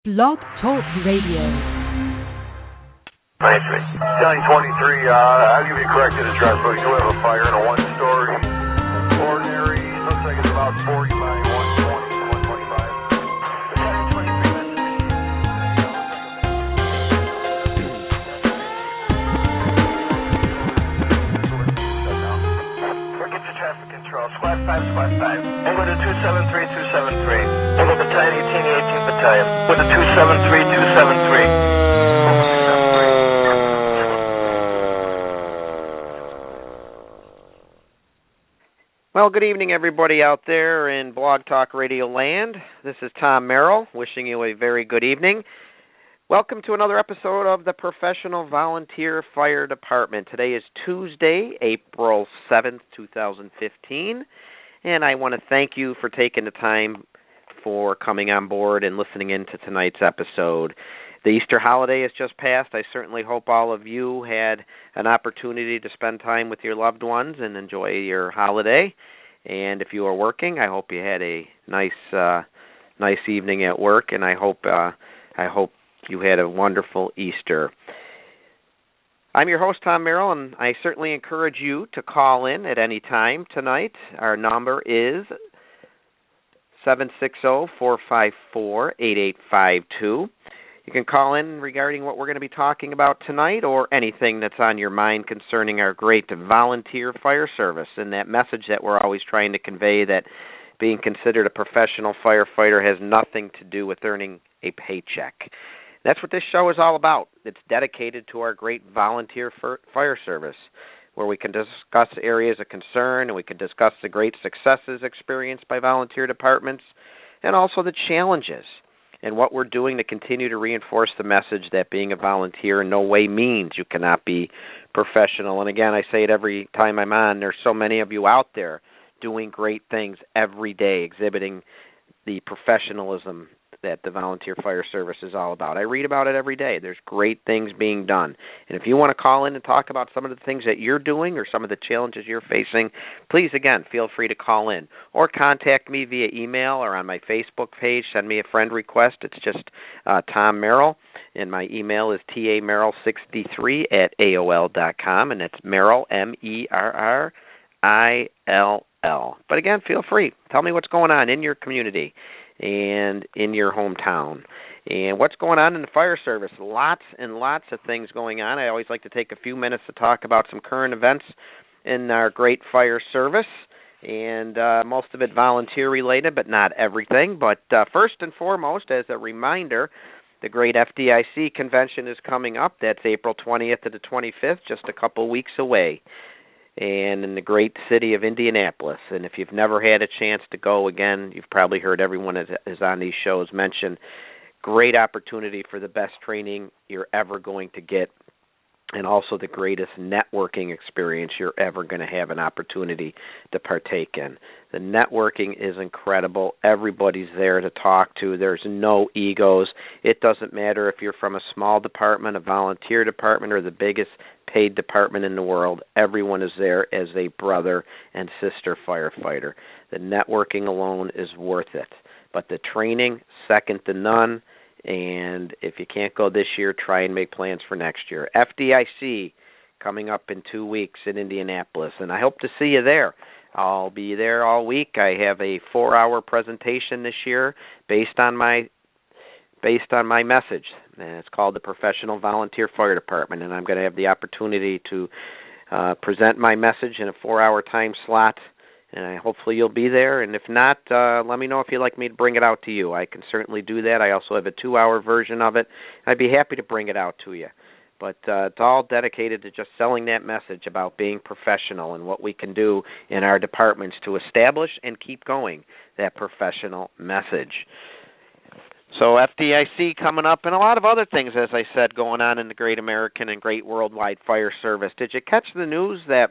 Blog Talk Radio. 93. County 23, I'll give you a corrected address, but you do have a fire in a one-story ordinary. Looks like it's about 40 by 120, 125. County 23, we'll get to traffic control. Squad 5, Squad 5. And go to 273, 273. And go Battalion 18, 18th Battalion. Go to 273, 273. Well, good evening, everybody out there in Blog Talk Radio land. This is Tom Merrill, wishing you a very good evening. Welcome to another episode of the Professional Volunteer Fire Department. Today is Tuesday, April 7th, 2015, and I want to thank you for taking the time for coming on board and listening in to tonight's episode. The Easter holiday has just passed. I certainly hope all of you had an opportunity to spend time with your loved ones and enjoy your holiday. And if you are working, I hope you had a nice evening at work, and I hope you had a wonderful Easter. I'm your host, Tom Merrill, and I certainly encourage you to call in at any time tonight. Our number is 760-454-8852. You can call in regarding what we're going to be talking about tonight or anything that's on your mind concerning our great volunteer fire service and that message that we're always trying to convey, that being considered a professional firefighter has nothing to do with earning a paycheck. That's what this show is all about. It's dedicated to our great volunteer fire service, where we can discuss areas of concern and we can discuss the great successes experienced by volunteer departments and also the challenges and what we're doing to continue to reinforce the message that being a volunteer in no way means you cannot be professional. And again, I say it every time I'm on, there's so many of you out there doing great things every day, exhibiting the professionalism that the volunteer fire service is all about. I read about it every day. There's great things being done. And if you want to call in and talk about some of the things that you're doing or some of the challenges you're facing, please, again, feel free to call in or contact me via email or on my Facebook page. Send me a friend request. It's just Tom Merrill, and my email is tamerrill63@aol.com, and it's Merrill, Merrill. But again, feel free. Tell me what's going on in your community and in your hometown. And what's going on in the fire service? Lots and lots of things going on. I always like to take a few minutes to talk about some current events in our great fire service, and most of it volunteer-related, but not everything. But first and foremost, as a reminder, the great FDIC convention is coming up. That's April 20th to the 25th, just a couple weeks away, and in the great city of Indianapolis. And if you've never had a chance to go, again, you've probably heard everyone is on these shows mention, great opportunity for the best training you're ever going to get, and also the greatest networking experience you're ever going to have an opportunity to partake in. The networking is incredible. Everybody's there to talk to. There's no egos. It doesn't matter if you're from a small department, a volunteer department, or the biggest paid department in the world. Everyone is there as a brother and sister firefighter. The networking alone is worth it. But the training, second to none. And if you can't go this year, try and make plans for next year. FDIC coming up in 2 weeks in Indianapolis, and I hope to see you there. I'll be there all week. I have a 4-hour presentation this year based on my message, and it's called the Professional Volunteer Fire Department, and I'm going to have the opportunity to present my message in a 4-hour time slot, and hopefully you'll be there. And if not, let me know if you'd like me to bring it out to you. I can certainly do that. I also have a 2-hour version of it. I'd be happy to bring it out to you. But it's all dedicated to just selling that message about being professional and what we can do in our departments to establish and keep going that professional message. So FDIC coming up, and a lot of other things, as I said, going on in the great American and great worldwide fire service. Did you catch the news that,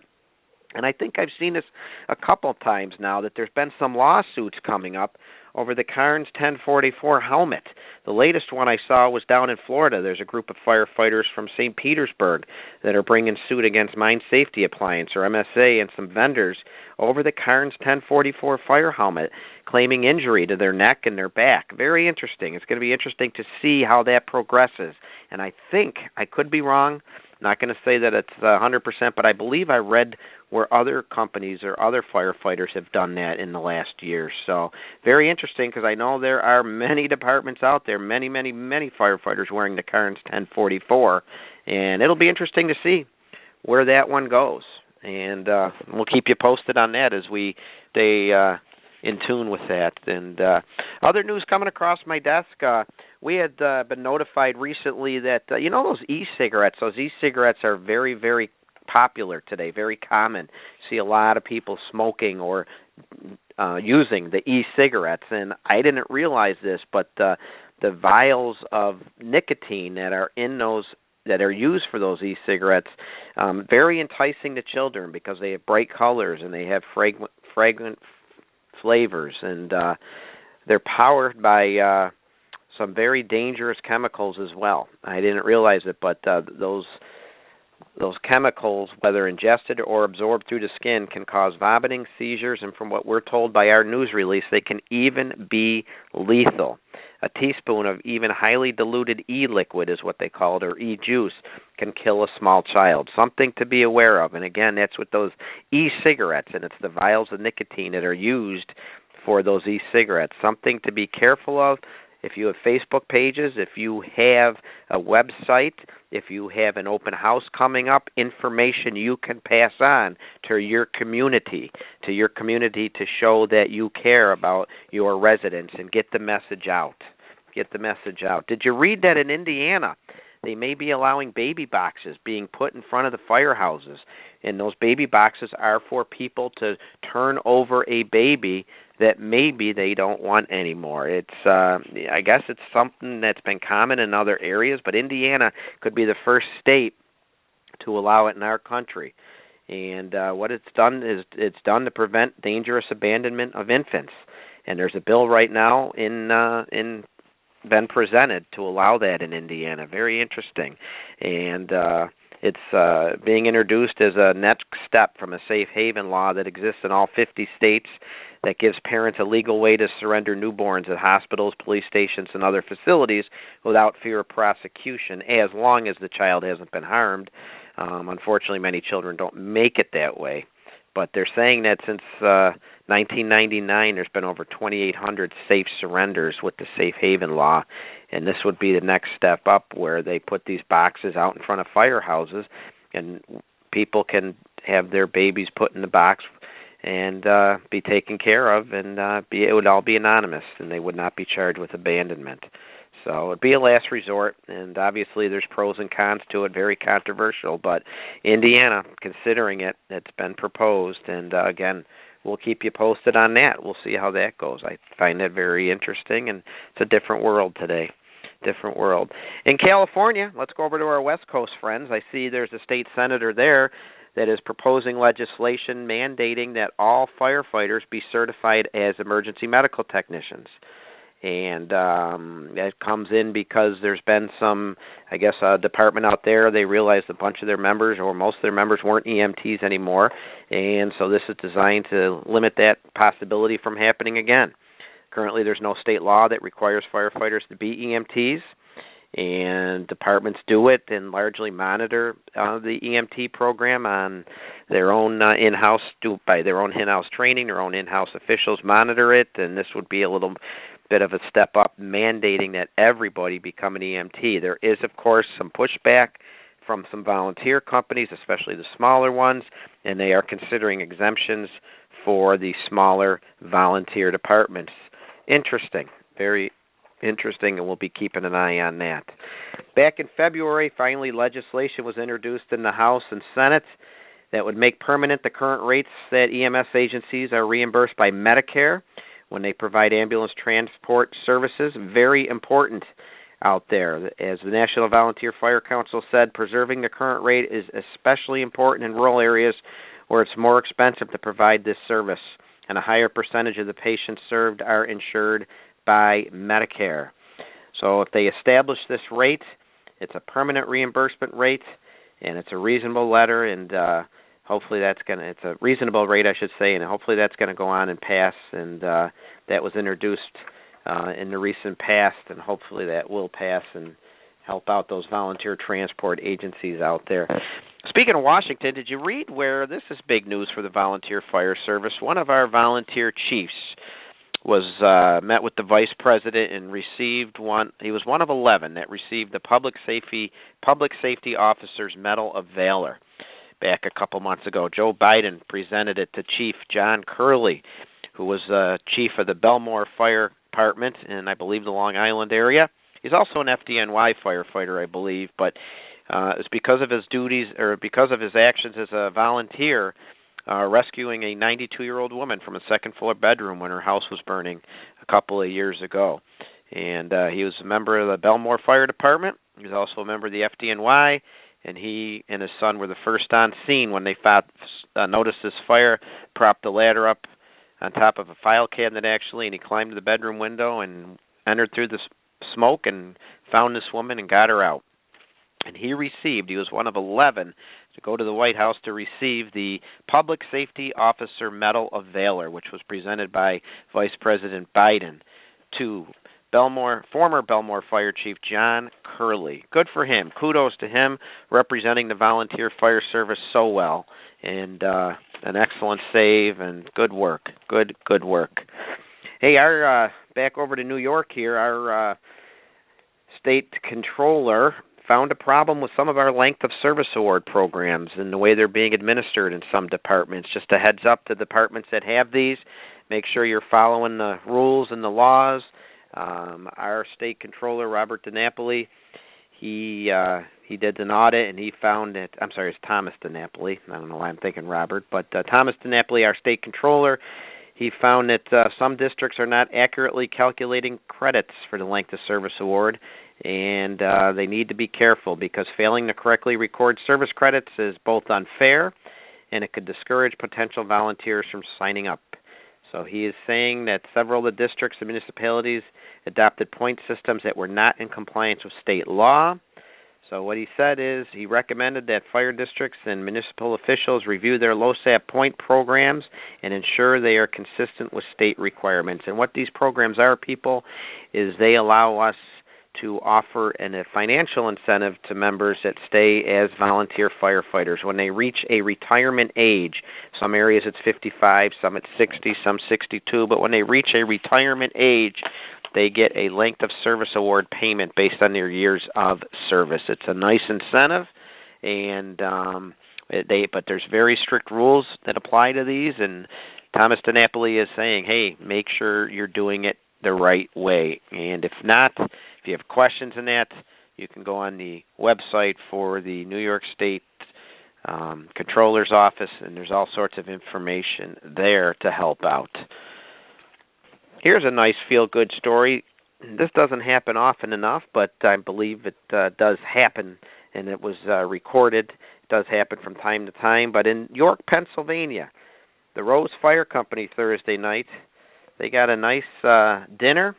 and I think I've seen this a couple of times now, that there's been some lawsuits coming up over the Carnes 1044 helmet. The latest one I saw was down in Florida. There's a group of firefighters from St. Petersburg that are bringing suit against Mine Safety Appliance, or MSA, and some vendors over the Carnes 1044 fire helmet, claiming injury to their neck and their back. Very interesting. It's going to be interesting to see how that progresses. And I think, I could be wrong, not going to say that it's 100%, but I believe I read where other companies or other firefighters have done that in the last year. So very interesting, because I know there are many departments out there, many firefighters wearing the Carnes 1044, and it'll be interesting to see where that one goes. And we'll keep you posted on that as we stay in tune with that. And other news coming across my desk, we had been notified recently that, those e-cigarettes, are very, very popular today, very common. See a lot of people smoking or using the e-cigarettes, and I didn't realize this, but the vials of nicotine that are in those, that are used for those e-cigarettes, very enticing to children because they have bright colors and they have fragrant flavors, and they're powered by some very dangerous chemicals as well. I didn't realize it, but those chemicals, whether ingested or absorbed through the skin, can cause vomiting, seizures, and from what we're told by our news release, they can even be lethal. A teaspoon of even highly diluted e-liquid is what they call it, or e-juice, can kill a small child. Something to be aware of. And again, that's with those e-cigarettes, and it's the vials of nicotine that are used for those e-cigarettes. Something to be careful of. If you have Facebook pages, if you have a website, if you have an open house coming up, information you can pass on to your community to show that you care about your residents and get the message out. Get the message out. Did you read that in Indiana, they may be allowing baby boxes being put in front of the firehouses, and those baby boxes are for people to turn over a baby that maybe they don't want anymore. It's, I guess it's something that's been common in other areas, but Indiana could be the first state to allow it in our country. And what it's done is it's done to prevent dangerous abandonment of infants. And there's a bill right now in been presented to allow that in Indiana. Very interesting. And it's being introduced as a next step from a safe haven law that exists in all 50 states that gives parents a legal way to surrender newborns at hospitals, police stations, and other facilities without fear of prosecution, as long as the child hasn't been harmed. Unfortunately, many children don't make it that way. But they're saying that since 1999, there's been over 2,800 safe surrenders with the safe haven law, and this would be the next step up, where they put these boxes out in front of firehouses, and people can have their babies put in the box and be taken care of, and it would all be anonymous, and they would not be charged with abandonment. So it would be a last resort, and obviously there's pros and cons to it, very controversial, but Indiana, considering it, it's been proposed, and again, we'll keep you posted on that. We'll see how that goes. I find that very interesting, and it's a different world today. Different world. In California, let's go over to our West Coast friends. I see there's a state senator there that is proposing legislation mandating that all firefighters be certified as emergency medical technicians. And that comes in because there's been some, I guess, a department out there, they realized a bunch of their members, or most of their members, weren't EMTs anymore, and so this is designed to limit that possibility from happening again. Currently, there's no state law that requires firefighters to be EMTs, and departments do it and largely monitor the EMT program on their own in-house, by their own in-house training. Their own in-house officials monitor it, and this would be a little bit of a step up, mandating that everybody become an EMT. There is, of course, some pushback from some volunteer companies, especially the smaller ones, and they are considering exemptions for the smaller volunteer departments. Interesting, very interesting, and we'll be keeping an eye on that. Back in February, finally, legislation was introduced in the House and Senate that would make permanent the current rates that EMS agencies are reimbursed by Medicare when they provide ambulance transport services. Very important out there. As the National Volunteer Fire Council said, preserving the current rate is especially important in rural areas where it's more expensive to provide this service. and a higher percentage of the patients served are insured by Medicare. So if they establish this rate, it's a permanent reimbursement rate, and it's a reasonable letter, and hopefully it's a reasonable rate, I should say, and hopefully that's going to go on and pass, and that was introduced in the recent past, and hopefully that will pass and help out those volunteer transport agencies out there. Speaking of Washington, did you read where this is big news for the volunteer fire service? One of our volunteer chiefs was met with the vice president and received one. He was one of 11 that received the Public Safety Officer's Medal of Valor back a couple months ago. Joe Biden presented it to Chief John Curley, who was chief of the Belmore Fire Department in, I believe, the Long Island area. He's also an FDNY firefighter, I believe, but it's because of his duties or because of his actions as a volunteer rescuing a 92-year-old woman from a second-floor bedroom when her house was burning a couple of years ago. And he was a member of the Belmore Fire Department. He was also a member of the FDNY, and he and his son were the first on scene when they noticed this fire, propped the ladder up on top of a file cabinet, actually, and he climbed to the bedroom window and entered through the smoke and found this woman and got her out. And he was one of 11 to go to the White House to receive the Public Safety Officer Medal of Valor, which was presented by Vice President Biden to former Belmore Fire Chief John Curley. Good for him. Kudos to him representing the volunteer fire service so well. And an excellent save and good work. Good work. Hey, back over to New York here, our state controller found a problem with some of our length of service award programs and the way they're being administered in some departments. Just a heads up to departments that have these, make sure you're following the rules and the laws. Our state controller, Robert DiNapoli, he did an audit, and he found that, it's Thomas DiNapoli. I don't know why I'm thinking Robert, but Thomas DiNapoli, our state controller, he found that some districts are not accurately calculating credits for the length of service award, and they need to be careful because failing to correctly record service credits is both unfair and it could discourage potential volunteers from signing up. So he is saying that several of the districts and municipalities adopted point systems that were not in compliance with state law. So what he said is he recommended that fire districts and municipal officials review their LoSAP point programs and ensure they are consistent with state requirements. And what these programs are, people, is they allow us to offer a financial incentive to members that stay as volunteer firefighters. When they reach a retirement age, some areas it's 55, some it's 60, some 62, but when they reach a retirement age, they get a length of service award payment based on their years of service. It's a nice incentive, and but there's very strict rules that apply to these, and Thomas DiNapoli is saying, hey, make sure you're doing it the right way. And if not, if you have questions in that, you can go on the website for the New York State Controller's Office, and there's all sorts of information there to help out. Here's a nice feel-good story. This doesn't happen often enough, but I believe it does happen, and it was recorded. It does happen from time to time. But in York, Pennsylvania, the Rose Fire Company Thursday night, they got a nice dinner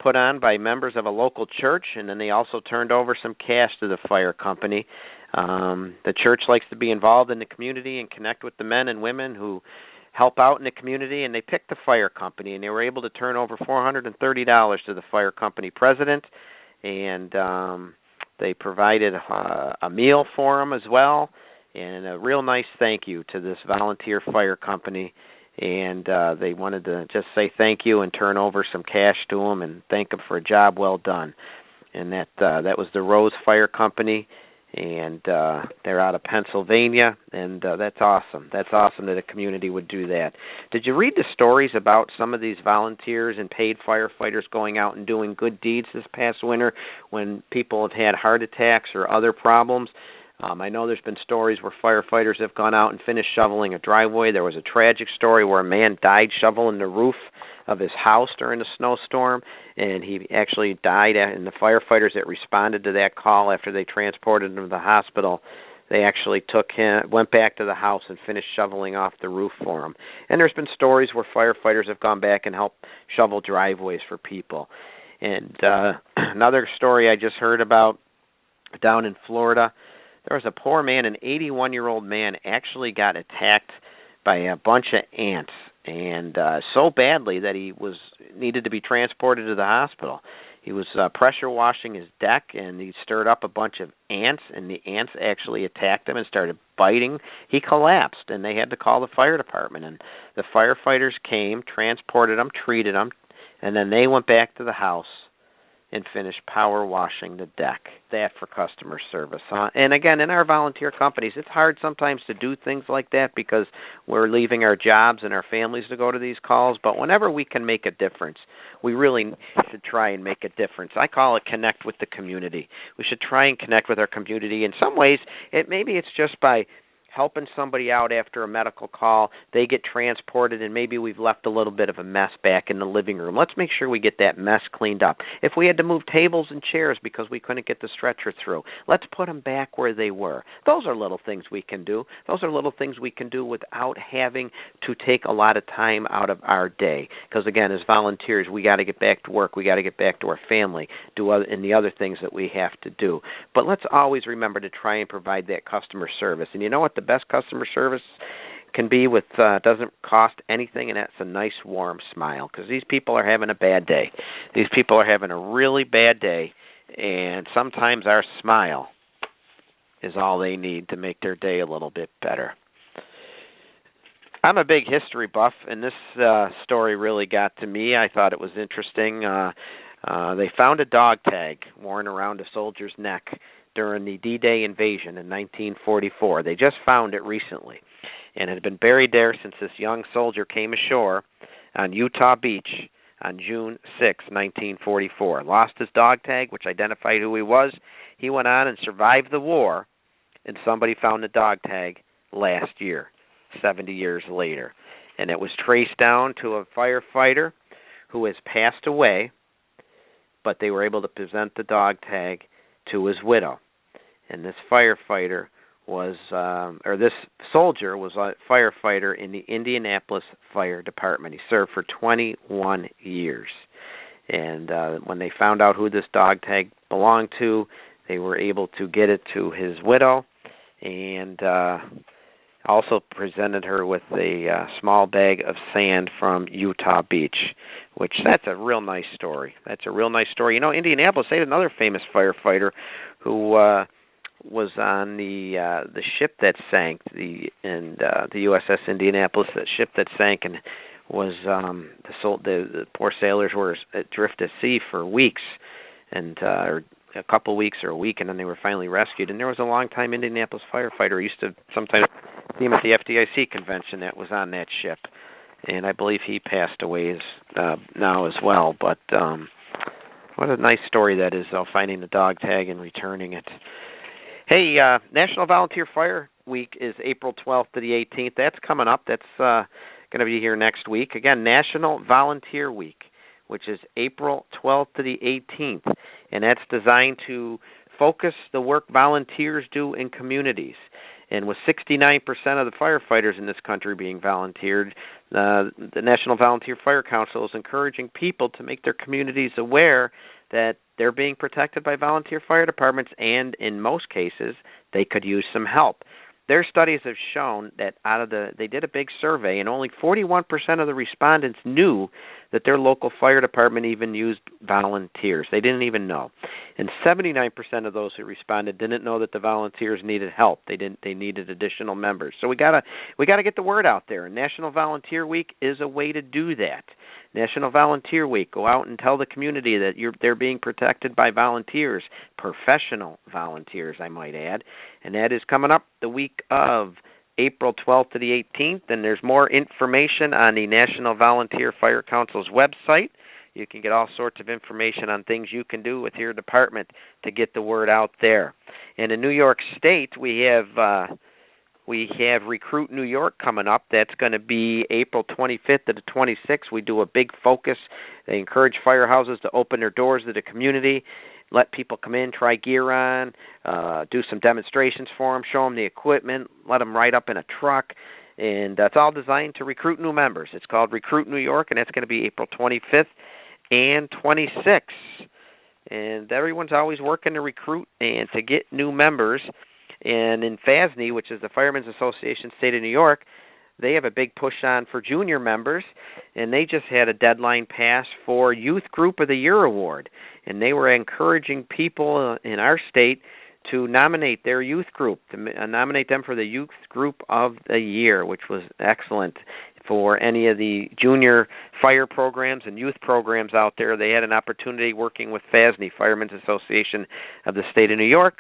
put on by members of a local church, and then they also turned over some cash to the fire company. The church likes to be involved in the community and connect with the men and women who help out in the community, and they picked the fire company, and they were able to turn over $430 to the fire company president, and they provided a meal for him as well, and a real nice thank you to this volunteer fire company. And they wanted to just say thank you and turn over some cash to him and thank him for a job well done. And that was the Rose Fire Company, and they're out of Pennsylvania, and that's awesome. That's awesome that a community would do that. Did you read the stories about some of these volunteers and paid firefighters going out and doing good deeds this past winter when people have had heart attacks or other problems? I know there's been stories where firefighters have gone out and finished shoveling a driveway. There was a tragic story where a man died shoveling the roof of his house during a snowstorm, and he actually died, and the firefighters that responded to that call after they transported him to the hospital they actually went back to the house and finished shoveling off the roof for him. And there's been stories where firefighters have gone back and helped shovel driveways for people. And another story I just heard about down in Florida, there was a poor man, an 81-year-old man, actually got attacked by a bunch of ants, and so badly that he needed to be transported to the hospital. He was pressure washing his deck, and he stirred up a bunch of ants, and the ants actually attacked him and started biting. He collapsed, and they had to call the fire department. And the firefighters came, transported him, treated him, and then they went back to the house and finished power washing the deck. That for customer service. And again, in our volunteer companies, it's hard sometimes to do things like that because we're leaving our jobs and our families to go to these calls. But whenever we can make a difference, we really should try and make a difference. I call it connect with the community. We should try and connect with our community. In some ways, maybe it's just by helping somebody out after a medical call. They get transported, and maybe we've left a little bit of a mess back in the living room. Let's make sure we get that mess cleaned up. If we had to move tables and chairs because we couldn't get the stretcher through, let's put them back where they were. Those are little things we can do. Those are little things we can do without having to take a lot of time out of our day. Because, again, as volunteers, we got to get back to work. We got to get back to our family, and the other things that we have to do. But let's always remember to try and provide that customer service. And you know what the best customer service can be with doesn't cost anything, and that's a nice warm smile, because these people are having a bad day. These people are having a really bad day, and sometimes our smile is all they need to make their day a little bit better. I'm a big history buff, and this story really got to me. I thought it was interesting. They found a dog tag worn around a soldier's neck during the D-Day invasion in 1944. They just found it recently, and it had been buried there since this young soldier came ashore on Utah Beach on June 6, 1944. Lost his dog tag, which identified who he was. He went on and survived the war, and somebody found the dog tag last year, 70 years later. And it was traced down to a firefighter who has passed away, but they were able to present the dog tag to his widow. And this firefighter this soldier was a firefighter in the Indianapolis Fire Department. He served for 21 years. And when they found out who this dog tag belonged to, they were able to get it to his widow, and also presented her with a small bag of sand from Utah Beach, which that's a real nice story. That's a real nice story. You know, Indianapolis, they had another famous firefighter who was on the ship that sank, the USS Indianapolis, that ship that sank, and was the poor sailors were adrift at sea for weeks, and or a couple weeks or a week, and then they were finally rescued. And there was a long-time Indianapolis firefighter who used to sometimes see him at the FDIC convention that was on that ship, and I believe he passed away now as well. But what a nice story that is, though, finding the dog tag and returning it. Hey, National Volunteer Fire Week is April 12th to the 18th. That's coming up. That's going to be here next week. Again, National Volunteer Week, which is April 12th to the 18th, and that's designed to focus the work volunteers do in communities. And with 69% of the firefighters in this country being volunteered, the National Volunteer Fire Council is encouraging people to make their communities aware that they're being protected by volunteer fire departments, and in most cases, they could use some help. Their studies have shown that they did a big survey, and only 41% of the respondents knew that their local fire department even used volunteers. They didn't even know. And 79% of those who responded didn't know that the volunteers needed help. They needed additional members. So we gotta get the word out there. And National Volunteer Week is a way to do that. National Volunteer Week. Go out and tell the community that they're being protected by volunteers, professional volunteers, I might add. And that is coming up the week of April 12th to the 18th. And there's more information on the National Volunteer Fire Council's website. You can get all sorts of information on things you can do with your department to get the word out there. And in New York State, we have we have Recruit New York coming up. That's going to be April 25th to the 26th. We do a big focus. They encourage firehouses to open their doors to the community, let people come in, try gear on, do some demonstrations for them, show them the equipment, let them ride up in a truck. And that's all designed to recruit new members. It's called Recruit New York, and that's going to be April 25th and 26th. And everyone's always working to recruit and to get new members. And in FASNY, which is the Firemen's Association State of New York, they have a big push on for junior members, and they just had a deadline pass for Youth Group of the Year Award. And they were encouraging people in our state to nominate their youth group, to nominate them for the Youth Group of the Year, which was excellent for any of the junior fire programs and youth programs out there. They had an opportunity working with FASNY, Firemen's Association of the State of New York,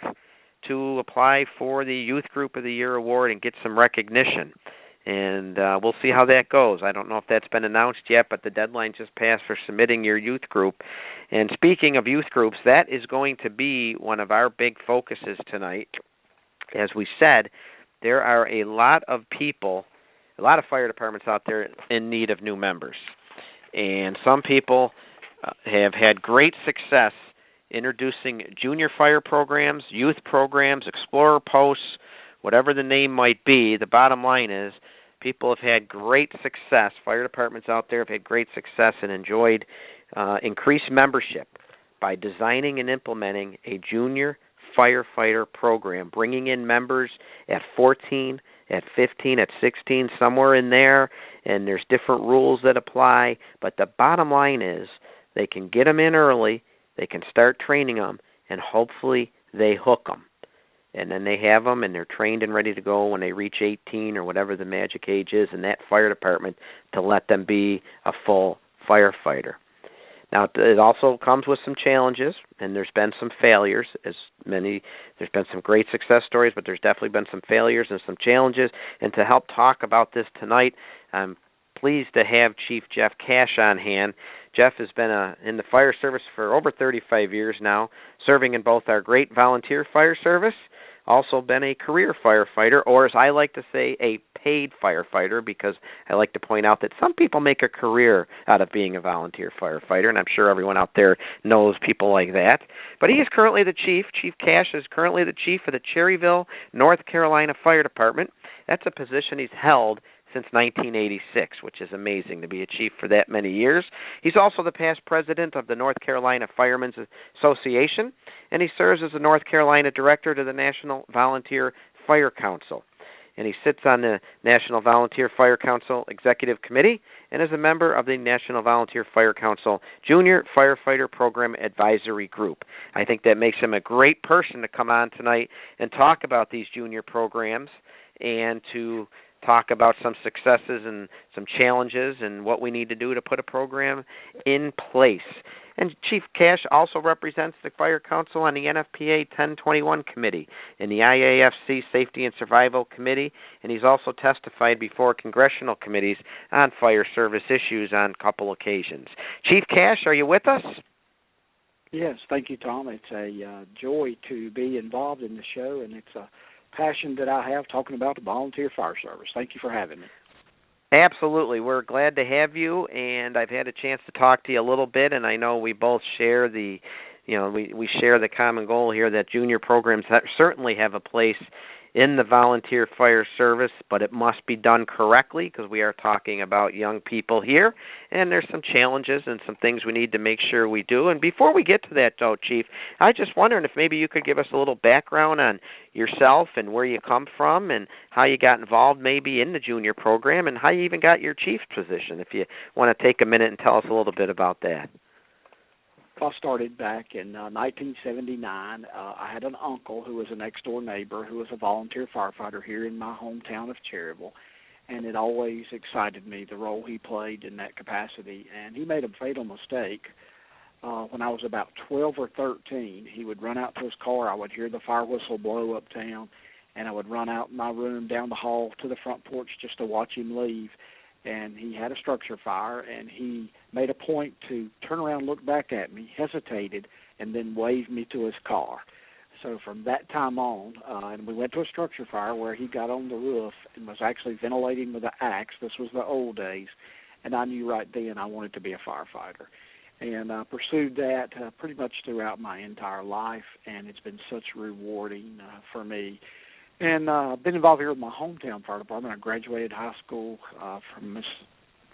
to apply for the Youth Group of the Year Award and get some recognition. And we'll see how that goes. I don't know if that's been announced yet, but the deadline just passed for submitting your youth group. And speaking of youth groups, that is going to be one of our big focuses tonight. As we said, there are a lot of people, a lot of fire departments out there in need of new members. And some people have had great success introducing junior fire programs, youth programs, explorer posts, whatever the name might be. The bottom line is people have had great success. Fire departments out there have had great success and enjoyed increased membership by designing and implementing a junior firefighter program, bringing in members at 14, at 15, at 16, somewhere in there, and there's different rules that apply. But the bottom line is they can get them in early, they can start training them, and hopefully they hook them. And then they have them, and they're trained and ready to go when they reach 18 or whatever the magic age is in that fire department to let them be a full firefighter. Now, it also comes with some challenges, and there's been some failures. There's been some great success stories, but there's definitely been some failures and some challenges. And to help talk about this tonight, I'm pleased to have Chief Jeff Cash on hand. Jeff has been in the fire service for over 35 years now, serving in both our great volunteer fire service, also been a career firefighter, or as I like to say, a paid firefighter, because I like to point out that some people make a career out of being a volunteer firefighter, and I'm sure everyone out there knows people like that. But he is currently the chief. Chief Cash is currently the chief of the Cherryville, North Carolina Fire Department. That's a position he's held since 1986, which is amazing to be a chief for that many years. He's also the past president of the North Carolina Firemen's Association, and he serves as the North Carolina director to the National Volunteer Fire Council. And he sits on the National Volunteer Fire Council Executive Committee and is a member of the National Volunteer Fire Council Junior Firefighter Program Advisory Group. I think that makes him a great person to come on tonight and talk about these junior programs and to talk about some successes and some challenges and what we need to do to put a program in place. And Chief Cash also represents the Fire Council on the NFPA 1021 Committee and the IAFC Safety and Survival Committee, and he's also testified before congressional committees on fire service issues on a couple occasions. Chief Cash, are you with us? Yes, thank you, Tom. It's a joy to be involved in the show, and it's a passion that I have talking about the volunteer fire service. Thank you for having me. Absolutely. We're glad to have you, and I've had a chance to talk to you a little bit, and I know we both share we share the common goal here that junior programs certainly have a place in the volunteer fire service, but it must be done correctly because we are talking about young people here, and there's some challenges and some things we need to make sure we do. And before we get to that, though, Chief, I just wondering if maybe you could give us a little background on yourself and where you come from and how you got involved maybe in the junior program and how you even got your chief's position, if you want to take a minute and tell us a little bit about that. I started back in 1979. I had an uncle who was a next-door neighbor who was a volunteer firefighter here in my hometown of Cherryville, and it always excited me, the role he played in that capacity. And he made a fatal mistake. When I was about 12 or 13, he would run out to his car. I would hear the fire whistle blow uptown, and I would run out my room down the hall to the front porch just to watch him leave. And he had a structure fire, and he made a point to turn around, look back at me, hesitated, and then waved me to his car. So from that time on, and we went to a structure fire where he got on the roof and was actually ventilating with an axe. This was the old days, and I knew right then I wanted to be a firefighter. And I pursued that pretty much throughout my entire life, and it's been such rewarding for me. And I've been involved here with my hometown fire department. I graduated high school from this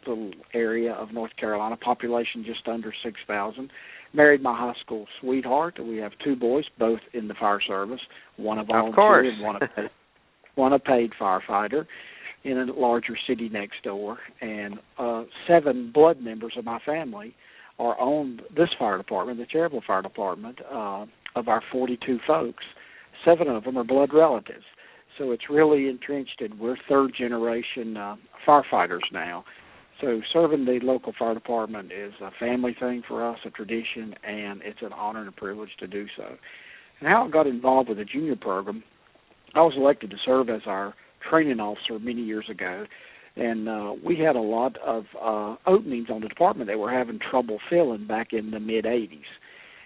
little area of North Carolina, population just under 6,000. Married my high school sweetheart. We have two boys, both in the fire service. One a volunteer and one a paid firefighter in a larger city next door. And 7 blood members of my family are on this fire department, the Cherryville Fire Department. Of our 42 folks, 7 of them are blood relatives. So it's really entrenched, and we're third-generation firefighters now. So serving the local fire department is a family thing for us, a tradition, and it's an honor and a privilege to do so. And how I got involved with the junior program, I was elected to serve as our training officer many years ago, and we had a lot of openings on the department that were having trouble filling back in the mid-'80s.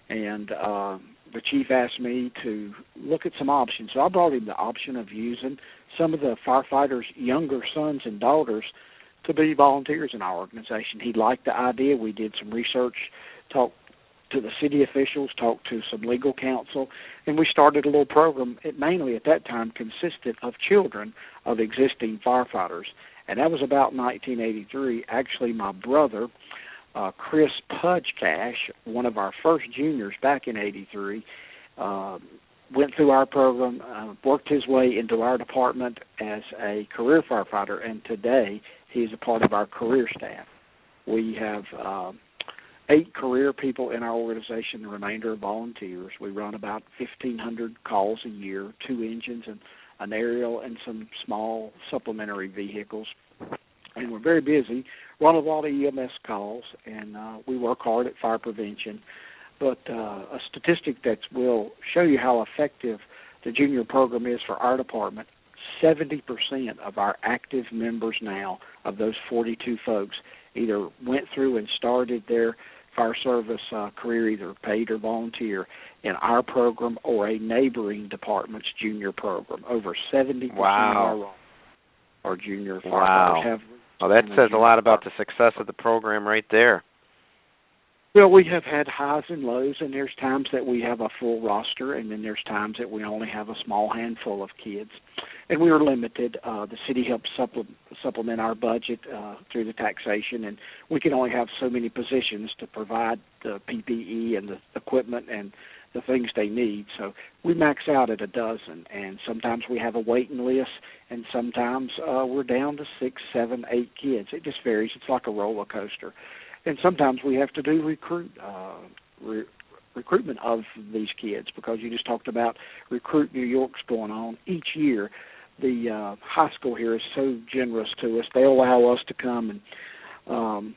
And the chief asked me to look at some options. So I brought him the option of using some of the firefighters' younger sons and daughters to be volunteers in our organization. He liked the idea. We did some research, talked to the city officials, talked to some legal counsel, and we started a little program. It mainly at that time consisted of children of existing firefighters, and that was about 1983. Actually, my brother, Chris Pudgecash, one of our first juniors back in 83, went through our program, worked his way into our department as a career firefighter, and today he's a part of our career staff. We have 8 career people in our organization, the remainder are volunteers. We run about 1,500 calls a year, 2 engines and an aerial and some small supplementary vehicles. And we're very busy, run a lot of EMS calls, and we work hard at fire prevention. But a statistic that will show you how effective the junior program is for our department, 70% of our active members now, of those 42 folks, either went through and started their fire service career, either paid or volunteer, in our program or a neighboring department's junior program. Over 70% of our junior firefighters have. Well, that says a lot about the success of the program right there. Well, we have had highs and lows, and there's times that we have a full roster, and then there's times that we only have a small handful of kids. And we are limited. The city helps supplement our budget through the taxation, and we can only have so many positions to provide the PPE and the equipment and the things they need. So we max out at a dozen, and sometimes we have a waiting list, and sometimes we're down to 6, 7, 8 kids. It just varies. It's like a roller coaster. And sometimes we have to do recruitment of these kids, because you just talked about Recruit New York's going on. Each year, the high school here is so generous to us. They allow us to come and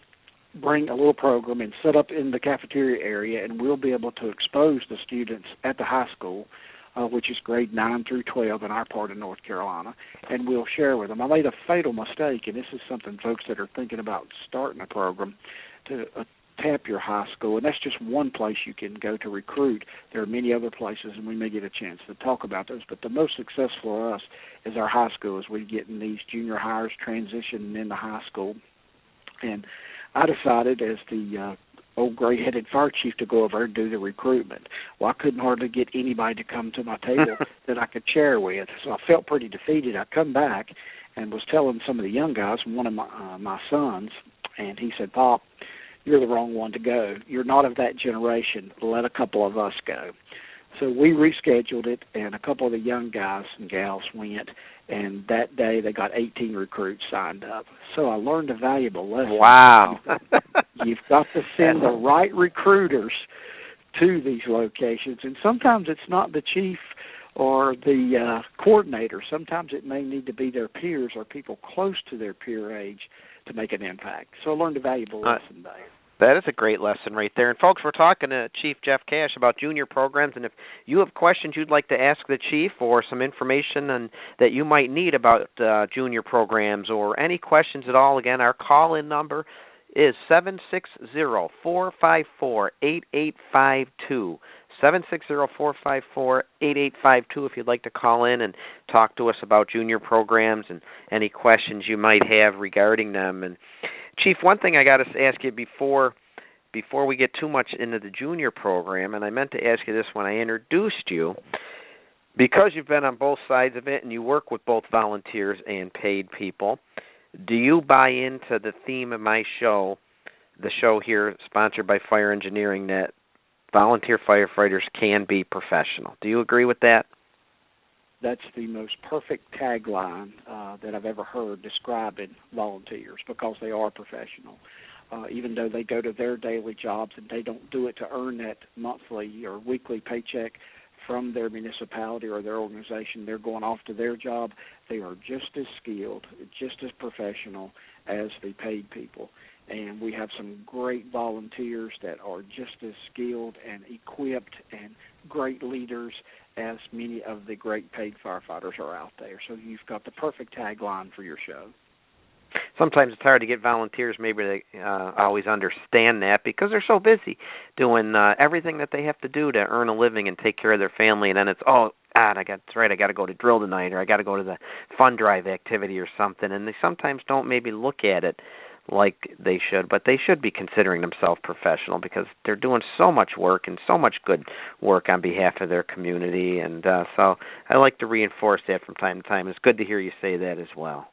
bring a little program and set up in the cafeteria area, and we'll be able to expose the students at the high school, which is grade 9 through 12 in our part of North Carolina, and we'll share with them. I made a fatal mistake, and this is something folks that are thinking about starting a program to tap your high school, and that's just one place you can go to recruit. There are many other places, and we may get a chance to talk about those, but the most successful for us is our high school, as we get in these junior hires transitioning into high school. And I decided, as the old gray-headed fire chief, to go over and do the recruitment. Well, I couldn't hardly get anybody to come to my table that I could share with, so I felt pretty defeated. I come back and was telling some of the young guys, one of my sons, and he said, "Pop, you're the wrong one to go. You're not of that generation. Let a couple of us go." So we rescheduled it, and a couple of the young guys and gals went, and that day they got 18 recruits signed up. So I learned a valuable lesson. Wow. You've got to send the right recruiters to these locations, and sometimes it's not the chief or the coordinator. Sometimes it may need to be their peers or people close to their peer age to make an impact. So I learned a valuable lesson there. That is a great lesson right there. And, folks, we're talking to Chief Jeff Cash about junior programs, and if you have questions you'd like to ask the chief or some information that you might need about junior programs or any questions at all, again, our call-in number is 760-454-8852, 760-454-8852 if you'd like to call in and talk to us about junior programs and any questions you might have regarding them. And Chief, one thing I got to ask you before we get too much into the junior program, and I meant to ask you this when I introduced you, because you've been on both sides of it and you work with both volunteers and paid people, do you buy into the theme of my show, the show here sponsored by Fire Engineering, that volunteer firefighters can be professional? Do you agree with that? That's the most perfect tagline that I've ever heard describing volunteers, because they are professional. Even though they go to their daily jobs and they don't do it to earn that monthly or weekly paycheck from their municipality or their organization, they're going off to their job. They are just as skilled, just as professional as the paid people. And we have some great volunteers that are just as skilled and equipped and great leaders as many of the great paid firefighters are out there. So you've got the perfect tagline for your show. Sometimes it's hard to get volunteers maybe to always understand that, because they're so busy doing everything that they have to do to earn a living and take care of their family, and then it's, I got to go to drill tonight, or I got to go to the fund drive activity or something, and they sometimes don't maybe look at it like they should, but they should be considering themselves professional, because they're doing so much work and so much good work on behalf of their community, and so I like to reinforce that from time to time. It's good to hear you say that as well.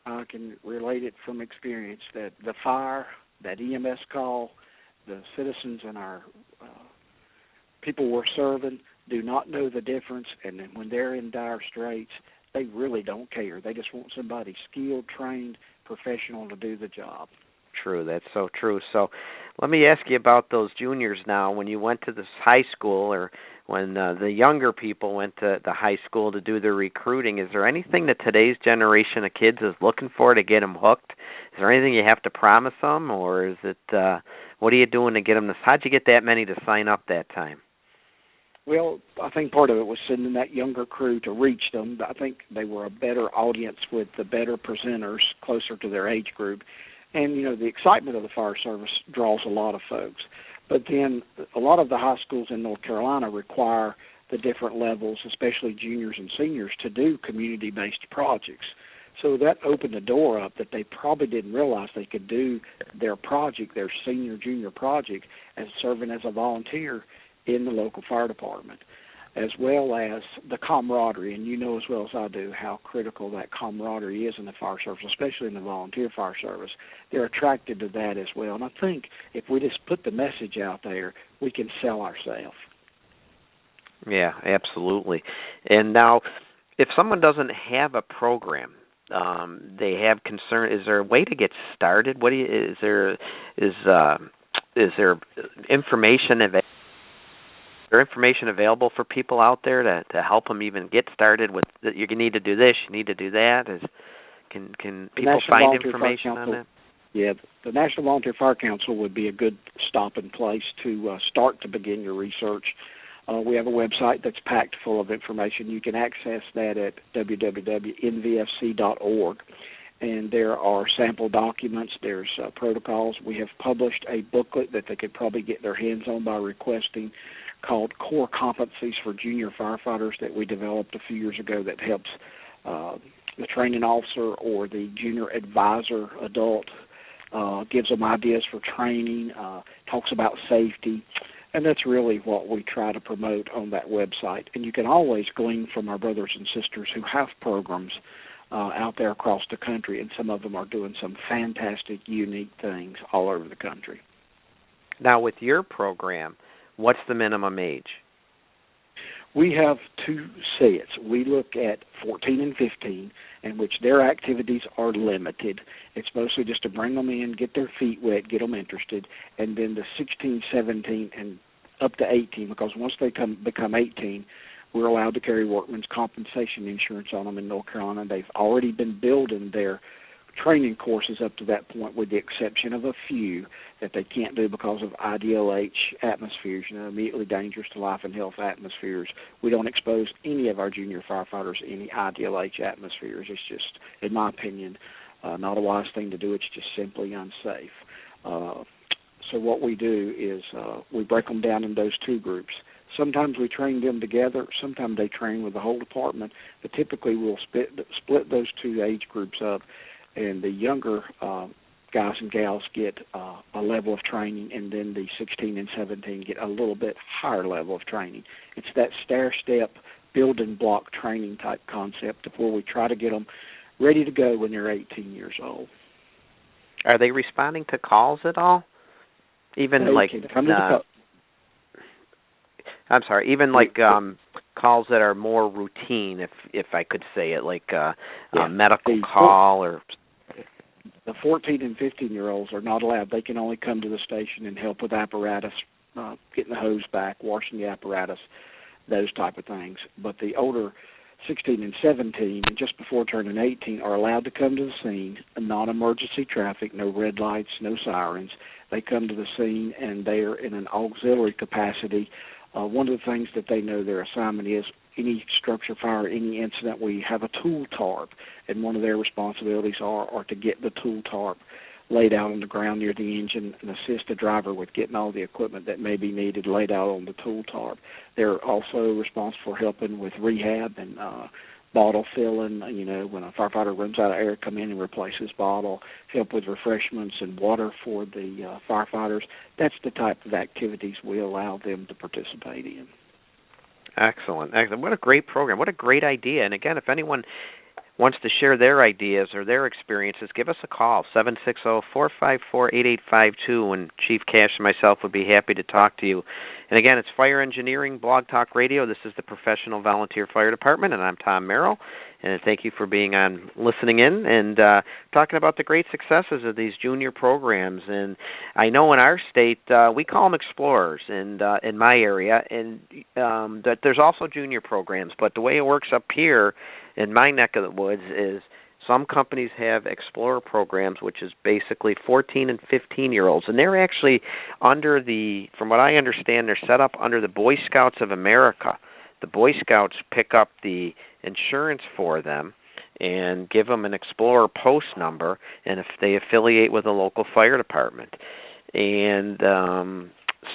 I can relate it from experience that the fire, that EMS call, the citizens and our people we're serving do not know the difference, and then when they're in dire straits, they really don't care. They just want somebody skilled, trained, professional to do the job. True, that's so true. So let me ask you about those juniors now. When you went to this high school, or when the younger people went to the high school to do their recruiting, is there anything that today's generation of kids is looking for to get them hooked? Is there anything you have to promise them, or is it, what are you doing to get them? How'd you get that many to sign up that time? Well, I think part of it was sending that younger crew to reach them. I think they were a better audience with the better presenters closer to their age group. And, the excitement of the fire service draws a lot of folks. But then a lot of the high schools in North Carolina require the different levels, especially juniors and seniors, to do community-based projects. So that opened the door up that they probably didn't realize they could do their project, their senior, junior project, as serving as a volunteer in the local fire department, as well as the camaraderie. And you know as well as I do how critical that camaraderie is in the fire service, especially in the volunteer fire service. They're attracted to that as well. And I think if we just put the message out there, we can sell ourselves. Yeah, absolutely. And now, if someone doesn't have a program, they have concern, is there a way to get started? Is there information available? Is there information available for people out there to help them even get started with, you need to do this, you need to do that? Can people find information on that? Yeah, the National Volunteer Fire Council would be a good stopping place to start to begin your research. We have a website that's packed full of information. You can access that at www.nvfc.org. And there are sample documents, there's protocols. We have published a booklet that they could probably get their hands on by requesting, called Core Competencies for Junior Firefighters, that we developed a few years ago, that helps the training officer or the junior advisor adult, gives them ideas for training, talks about safety, and that's really what we try to promote on that website. And you can always glean from our brothers and sisters who have programs out there across the country, and some of them are doing some fantastic, unique things all over the country. Now, with your program, what's the minimum age? We have two sets. We look at 14 and 15, in which their activities are limited. It's mostly just to bring them in, get their feet wet, get them interested, and then the 16, 17, and up to 18, because once they become 18, we're allowed to carry workman's compensation insurance on them in North Carolina. They've already been building their training courses up to that point, with the exception of a few that they can't do because of IDLH atmospheres, immediately dangerous to life and health atmospheres. We don't expose any of our junior firefighters to any IDLH atmospheres. It's just, in my opinion, not a wise thing to do. It's just simply unsafe. So what we do is we break them down in those two groups. Sometimes we train them together. Sometimes they train with the whole department. But typically we'll split those two age groups up, and the younger guys and gals get a level of training, and then the 16 and 17 get a little bit higher level of training. It's that stair-step building block training type concept of where we try to get them ready to go when they're 18 years old. Are they responding to calls at all? Even they like I'm sorry, even like calls that are more routine, if I could say it, like a medical call or. The 14 and 15-year-olds are not allowed. They can only come to the station and help with apparatus, getting the hose back, washing the apparatus, those type of things. But the older 16 and 17, and just before turning 18, are allowed to come to the scene, non-emergency traffic, no red lights, no sirens. They come to the scene, and they are in an auxiliary capacity. One of the things that they know their assignment is any structure fire, any incident, we have a tool tarp, and one of their responsibilities are to get the tool tarp laid out on the ground near the engine and assist the driver with getting all the equipment that may be needed laid out on the tool tarp. They're also responsible for helping with rehab and bottle filling. You know, when a firefighter runs out of air, come in and replace his bottle, help with refreshments and water for the firefighters. That's the type of activities we allow them to participate in. Excellent. Excellent. What a great program. What a great idea. And again, if anyone wants to share their ideas or their experiences, give us a call, 760-454-8852, and Chief Cash and myself would be happy to talk to you. And again, it's Fire Engineering Blog Talk Radio. This is the Professional Volunteer Fire Department, and I'm Tom Merrill. And thank you for being on, listening in, and talking about the great successes of these junior programs. And I know in our state, we call them explorers in my area, and that there's also junior programs. But the way it works up here in my neck of the woods is some companies have explorer programs, which is basically 14 and 15-year-olds. And they're actually under from what I understand, they're set up under the Boy Scouts of America. The Boy Scouts pick up the insurance for them and give them an Explorer post number, and if they affiliate with a local fire department. And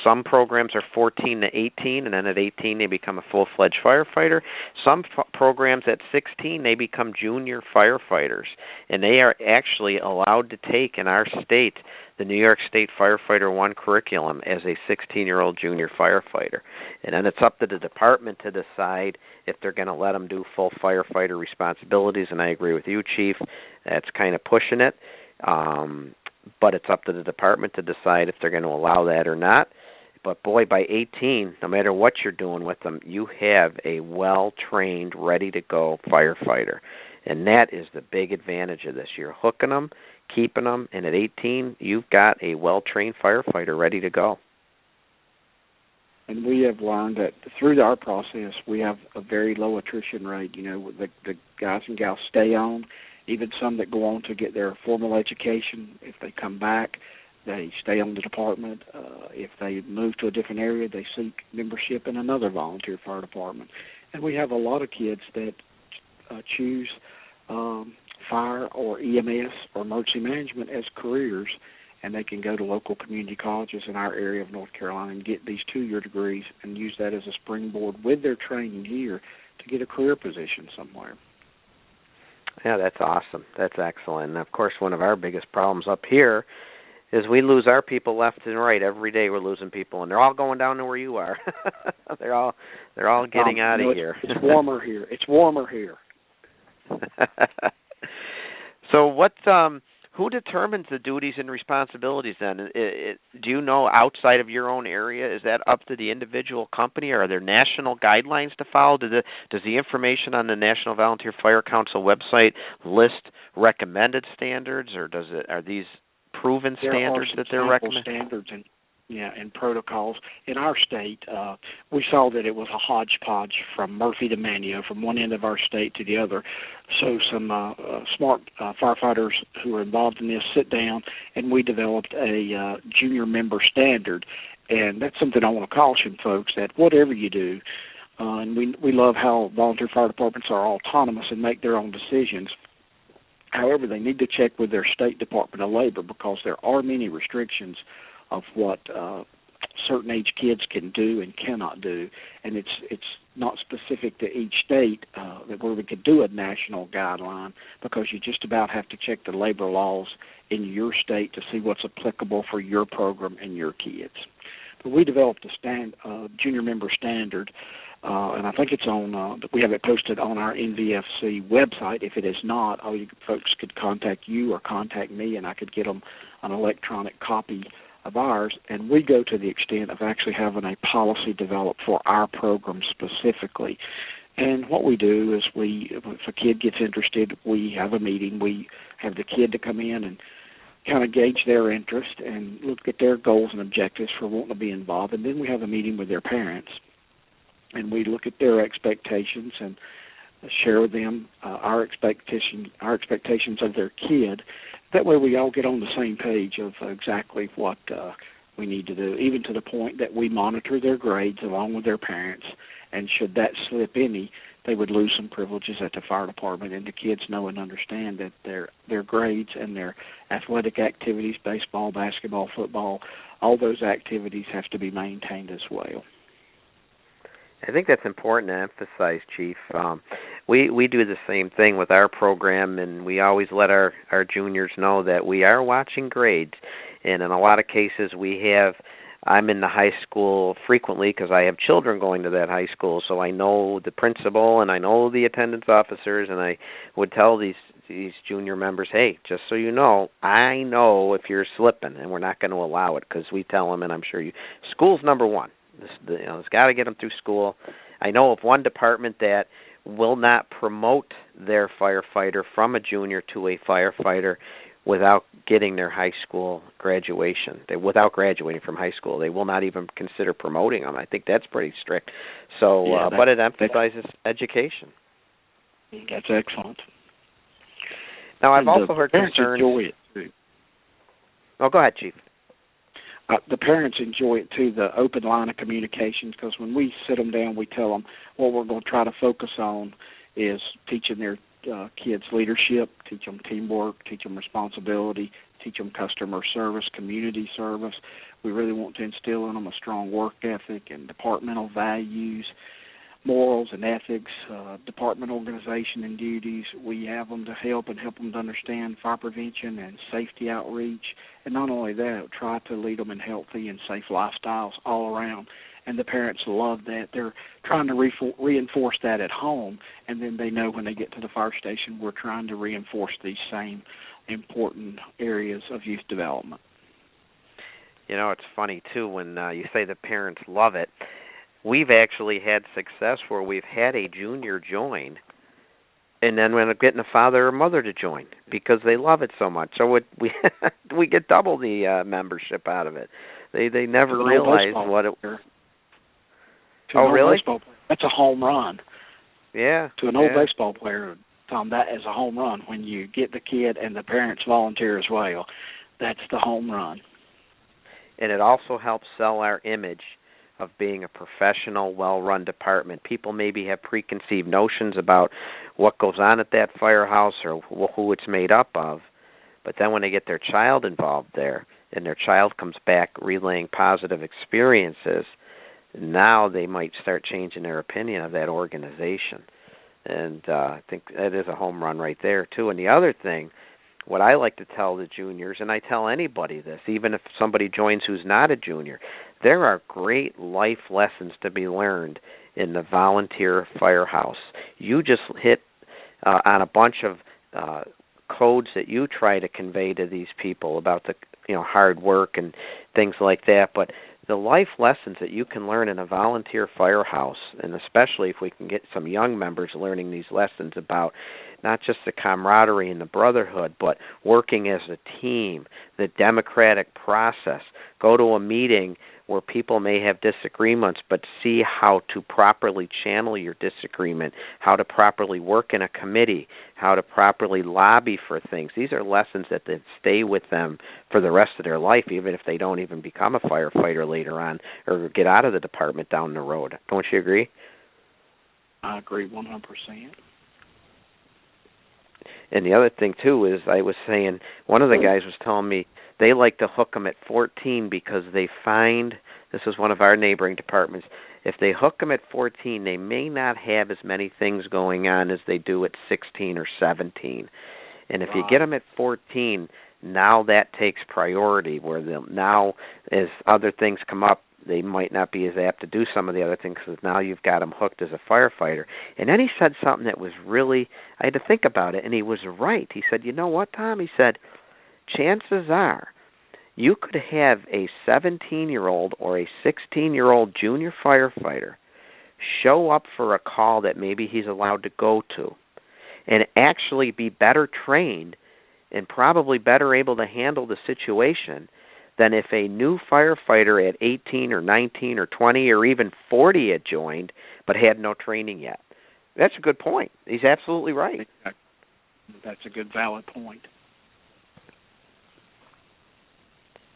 some programs are 14 to 18, and then at 18 they become a full-fledged firefighter. Some programs at 16 they become junior firefighters, and they are actually allowed to take in our state the New York State Firefighter 1 curriculum as a 16-year-old junior firefighter. And then it's up to the department to decide if they're going to let them do full firefighter responsibilities, and I agree with you, Chief. That's kind of pushing it. But it's up to the department to decide if they're going to allow that or not. But boy, by 18, no matter what you're doing with them, you have a well-trained, ready-to-go firefighter. And that is the big advantage of this. You're hooking them, keeping them, and at 18, you've got a well-trained firefighter ready to go. And we have learned that through our process, we have a very low attrition rate. You know, the guys and gals stay on. Even some that go on to get their formal education, if they come back, they stay on the department. If they move to a different area, they seek membership in another volunteer fire department. And we have a lot of kids that choose fire or EMS or emergency management as careers, and they can go to local community colleges in our area of North Carolina and get these 2-year degrees and use that as a springboard with their training here to get a career position somewhere. Yeah, that's awesome. That's excellent. And, of course, one of our biggest problems up here is we lose our people left and right. Every day we're losing people, and they're all going down to where you are. they're all getting out of here. It's warmer here. It's warmer here. So who determines the duties and responsibilities then? Do you know outside of your own area, is that up to the individual company, or are there national guidelines to follow? Does the information on the National Volunteer Fire Council website list recommended standards, or are these proven standards that they're recommending? Standards and protocols. In our state, we saw that it was a hodgepodge from Murphy to Manio, from one end of our state to the other. So some smart firefighters who are involved in this sit down, and we developed a junior member standard. And that's something I want to caution folks, that whatever you do, and we love how volunteer fire departments are autonomous and make their own decisions. However, they need to check with their state Department of Labor, because there are many restrictions of what certain age kids can do and cannot do, and it's not specific to each state where we could do a national guideline, because you just about have to check the labor laws in your state to see what's applicable for your program and your kids. But we developed a junior member standard, and I think it's on. We have it posted on our NVFC website. If it is not, all you folks could contact you or contact me, and I could get them an electronic copy of ours. And we go to the extent of actually having a policy developed for our program specifically. And what we do is if a kid gets interested, we have a meeting. We have the kid to come in and kind of gauge their interest and look at their goals and objectives for wanting to be involved. And then we have a meeting with their parents, and we look at their expectations and share with them our expectations of their kid. That way we all get on the same page of exactly what we need to do, even to the point that we monitor their grades along with their parents, and should that slip any, they would lose some privileges at the fire department, and the kids know and understand that their grades and their athletic activities, baseball, basketball, football, all those activities have to be maintained as well. I think that's important to emphasize, Chief. We do the same thing with our program, and we always let our juniors know that we are watching grades. And in a lot of cases, I'm in the high school frequently because I have children going to that high school, so I know the principal and I know the attendance officers, and I would tell these junior members, hey, just so you know, I know if you're slipping, and we're not going to allow it, because we tell them, and I'm sure school's number one. It's got to get them through school. I know of one department that will not promote their firefighter from a junior to a firefighter without getting their high school graduation. Without graduating from high school, they will not even consider promoting them. I think that's pretty strict. So, but it emphasizes education. That's excellent. Now, I've also heard concerns. Enjoy it too. Oh, go ahead, Chief. The parents enjoy it too, the open line of communications, because when we sit them down, we tell them what we're going to try to focus on is teaching their kids leadership, teach them teamwork, teach them responsibility, teach them customer service, community service. We really want to instill in them a strong work ethic and departmental values, morals and ethics, department organization and duties. We have them to help them to understand fire prevention and safety outreach. And not only that, try to lead them in healthy and safe lifestyles all around. And the parents love that. They're trying to reinforce that at home, and then they know when they get to the fire station, we're trying to reinforce these same important areas of youth development. You know, it's funny, too, when you say the parents love it. We've actually had success where we've had a junior join, and then we end up getting a father or mother to join because they love it so much. So we get double the membership out of it. They never realized what it was. Oh, really? That's a home run. Yeah. To an old baseball player, Tom, that is a home run when you get the kid and the parents volunteer as well. That's the home run. And it also helps sell our image of being a professional, well-run department. People maybe have preconceived notions about what goes on at that firehouse or who it's made up of. But then when they get their child involved there and their child comes back relaying positive experiences, now they might start changing their opinion of that organization. And I think that is a home run right there, too. And the other thing, what I like to tell the juniors, and I tell anybody this, even if somebody joins who's not a junior, there are great life lessons to be learned in the volunteer firehouse. You just hit on a bunch of codes that you try to convey to these people about the hard work and things like that, but the life lessons that you can learn in a volunteer firehouse, and especially if we can get some young members learning these lessons about not just the camaraderie and the brotherhood, but working as a team, the democratic process. Go to a meeting where people may have disagreements, but see how to properly channel your disagreement, how to properly work in a committee, how to properly lobby for things. These are lessons that stay with them for the rest of their life, even if they don't even become a firefighter later on or get out of the department down the road. Don't you agree? I agree 100%. And the other thing, too, is I was saying, one of the guys was telling me they like to hook them at 14 because they find, this is one of our neighboring departments, if they hook them at 14, they may not have as many things going on as they do at 16 or 17. And if you get them at 14, now that takes priority, where now as other things come up, they might not be as apt to do some of the other things because now you've got them hooked as a firefighter. And then he said something that was really, I had to think about it, and he was right. He said, you know what, Tom? He said, chances are you could have a 17-year-old or a 16-year-old junior firefighter show up for a call that maybe he's allowed to go to and actually be better trained and probably better able to handle the situation than if a new firefighter at 18 or 19 or 20 or even 40 had joined but had no training yet. That's a good point. He's absolutely right. That's a good, valid point.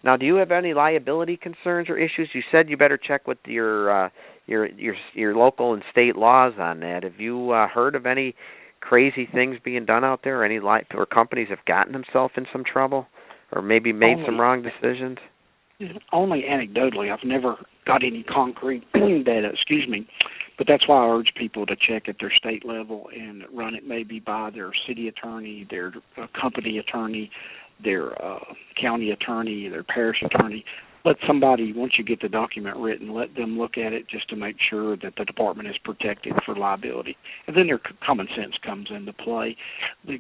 Now, do you have any liability concerns or issues? You said you better check with your local and state laws on that. Have you heard of any crazy things being done out there? Any or companies have gotten themselves in some trouble, or maybe made some wrong decisions? Only anecdotally. I've never got any concrete data. But that's why I urge people to check at their state level and run it maybe by their city attorney, their company attorney, their county attorney, their parish attorney. Let somebody, once you get the document written, let them look at it just to make sure that the department is protected for liability. And then their common sense comes into play. The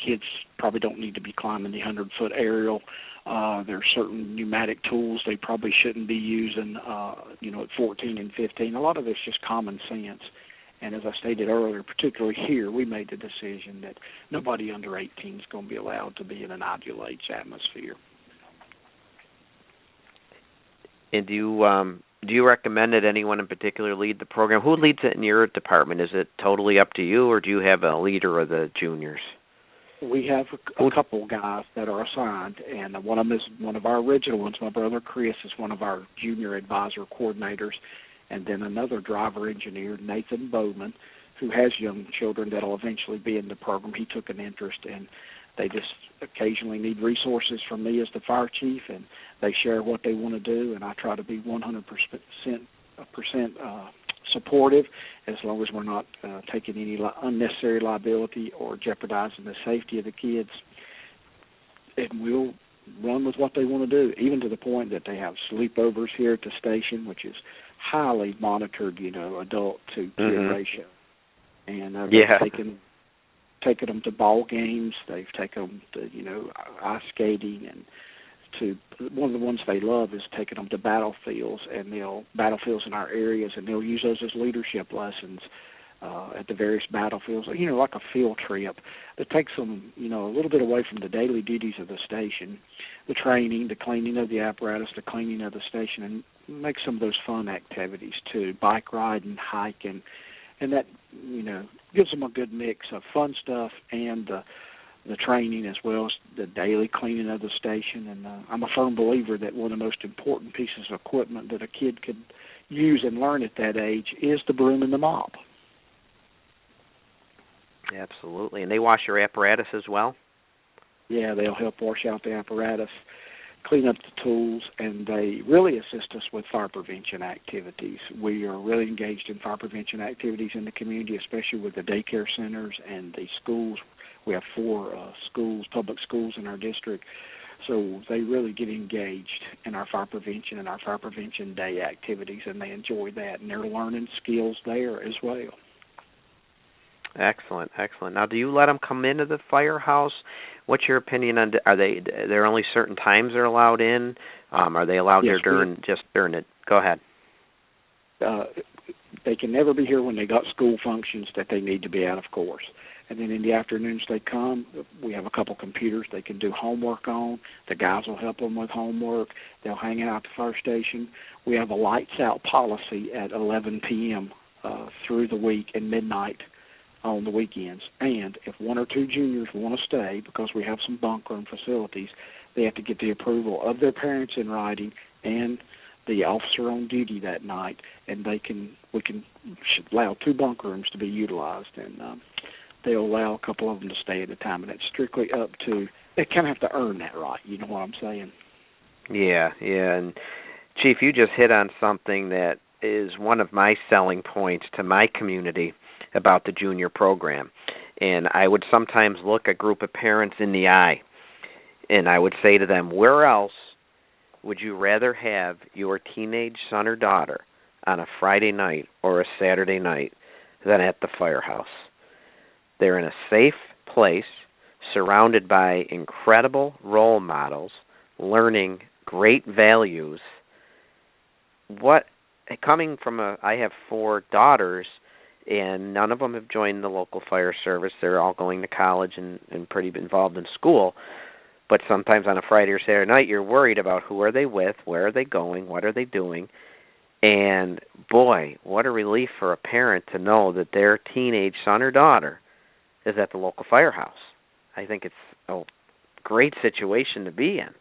kids probably don't need to be climbing the 100-foot aerial. There are certain pneumatic tools they probably shouldn't be using, at 14 and 15. A lot of it's just common sense. And as I stated earlier, particularly here, we made the decision that nobody under 18 is going to be allowed to be in an idle-age atmosphere. And do you recommend that anyone in particular lead the program? Who leads it in your department? Is it totally up to you, or do you have a leader of the juniors? We have a couple guys that are assigned, and one of them is one of our original ones. My brother Chris is one of our junior advisor coordinators, and then another driver engineer, Nathan Bowman, who has young children that will eventually be in the program. He took an interest, and they just occasionally need resources from me as the fire chief, and they share what they want to do, and I try to be 100% supportive, as long as we're not taking any unnecessary liability or jeopardizing the safety of the kids. And we'll run with what they want to do, even to the point that they have sleepovers here at the station, which is highly monitored, adult to kid ratio. And they've taken them to ball games. They've taken them to, ice skating, and to one of the ones they love is taking them to battlefields in our areas, and they'll use those as leadership lessons at the various battlefields, like a field trip that takes them, a little bit away from the daily duties of the station, the training, the cleaning of the apparatus, the cleaning of the station, and make some of those fun activities too, bike riding, hiking, and that, gives them a good mix of fun stuff and the training as well as the daily cleaning of the station. And I'm a firm believer that one of the most important pieces of equipment that a kid could use and learn at that age is the broom and the mop. Absolutely. And they wash your apparatus as well? Yeah, they'll help wash out the apparatus, clean up the tools, and they really assist us with fire prevention activities. We are really engaged in fire prevention activities in the community, especially with the daycare centers and the schools. We have 4 schools, public schools in our district, so they really get engaged in our fire prevention and our fire prevention day activities, and they enjoy that, and they're learning skills there as well. Excellent. Now, do you let them come into the firehouse? What's your opinion on? Are there only certain times they're allowed in? Are they allowed there during it? Go ahead. They can never be here when they got school functions that they need to be at, of course. And then in the afternoons they come. We have a couple computers they can do homework on. The guys will help them with homework. They'll hang out at the fire station. We have a lights out policy at 11 p.m. Through the week and midnight on the weekends. And if 1 or 2 juniors want to stay, because we have some bunk room facilities, they have to get the approval of their parents in writing and the officer on duty that night, and we can allow 2 bunk rooms to be utilized, and they'll allow a couple of them to stay at a time, and it's strictly up to they kind of have to earn that right. You know what I'm saying? Yeah, and Chief, you just hit on something that is one of my selling points to my community about the junior program. And I would sometimes look a group of parents in the eye, and I would say to them, where else would you rather have your teenage son or daughter on a Friday night or a Saturday night than at the firehouse? They're in a safe place, surrounded by incredible role models, learning great values. I have 4 daughters, and none of them have joined the local fire service. They're all going to college and pretty involved in school. But sometimes on a Friday or Saturday night, you're worried about who are they with, where are they going, what are they doing. And boy, what a relief for a parent to know that their teenage son or daughter is at the local firehouse. I think it's a great situation to be in.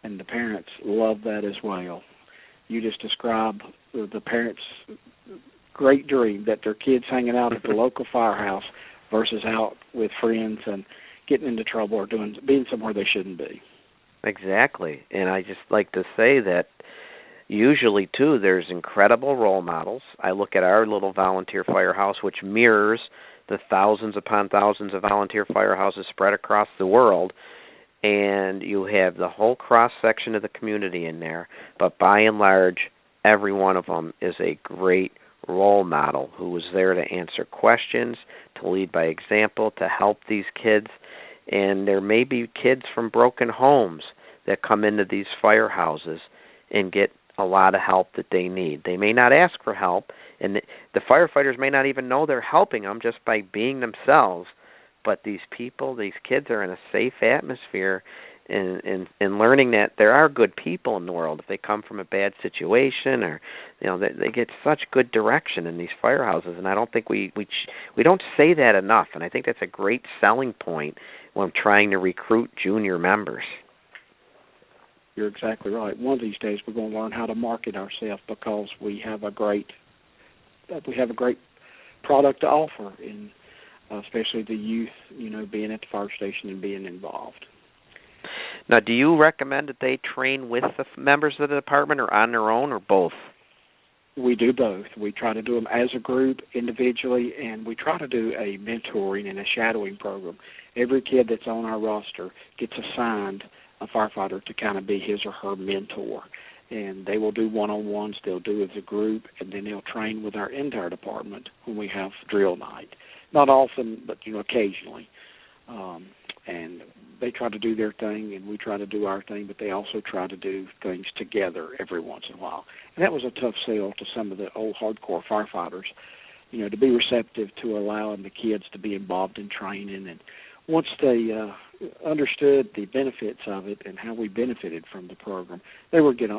And the parents love that as well. You just described the parents' great dream that their kids hanging out at the local firehouse versus out with friends and getting into trouble or being somewhere they shouldn't be. Exactly. And I just like to say that usually, too, there's incredible role models. I look at our little volunteer firehouse, which mirrors the thousands upon thousands of volunteer firehouses spread across the world, and you have the whole cross-section of the community in there, but by and large, every one of them is a great role model who was there to answer questions, to lead by example, to help these kids. And there may be kids from broken homes that come into these firehouses and get a lot of help that they need. They may not ask for help, and the firefighters may not even know they're helping them just by being themselves. But these kids are in a safe atmosphere and learning that there are good people in the world. If they come from a bad situation, or they get such good direction in these firehouses, and I don't think we don't say that enough. And I think that's a great selling point when trying to recruit junior members. You're exactly right. One of these days, we're going to learn how to market ourselves because we have a great product to offer, and especially the youth, being at the fire station and being involved. Now, do you recommend that they train with the members of the department or on their own, or both? We do both. We try to do them as a group, individually, and we try to do a mentoring and a shadowing program. Every kid that's on our roster gets assigned a firefighter to kind of be his or her mentor, and they will do one-on-ones, they'll do as a group, and then they'll train with our entire department when we have drill night. Not often, but occasionally. And they try to do their thing, and we try to do our thing, but they also try to do things together every once in a while. And that was a tough sell to some of the old hardcore firefighters, to be receptive to allowing the kids to be involved in training. And once they understood the benefits of it and how we benefited from the program, they would get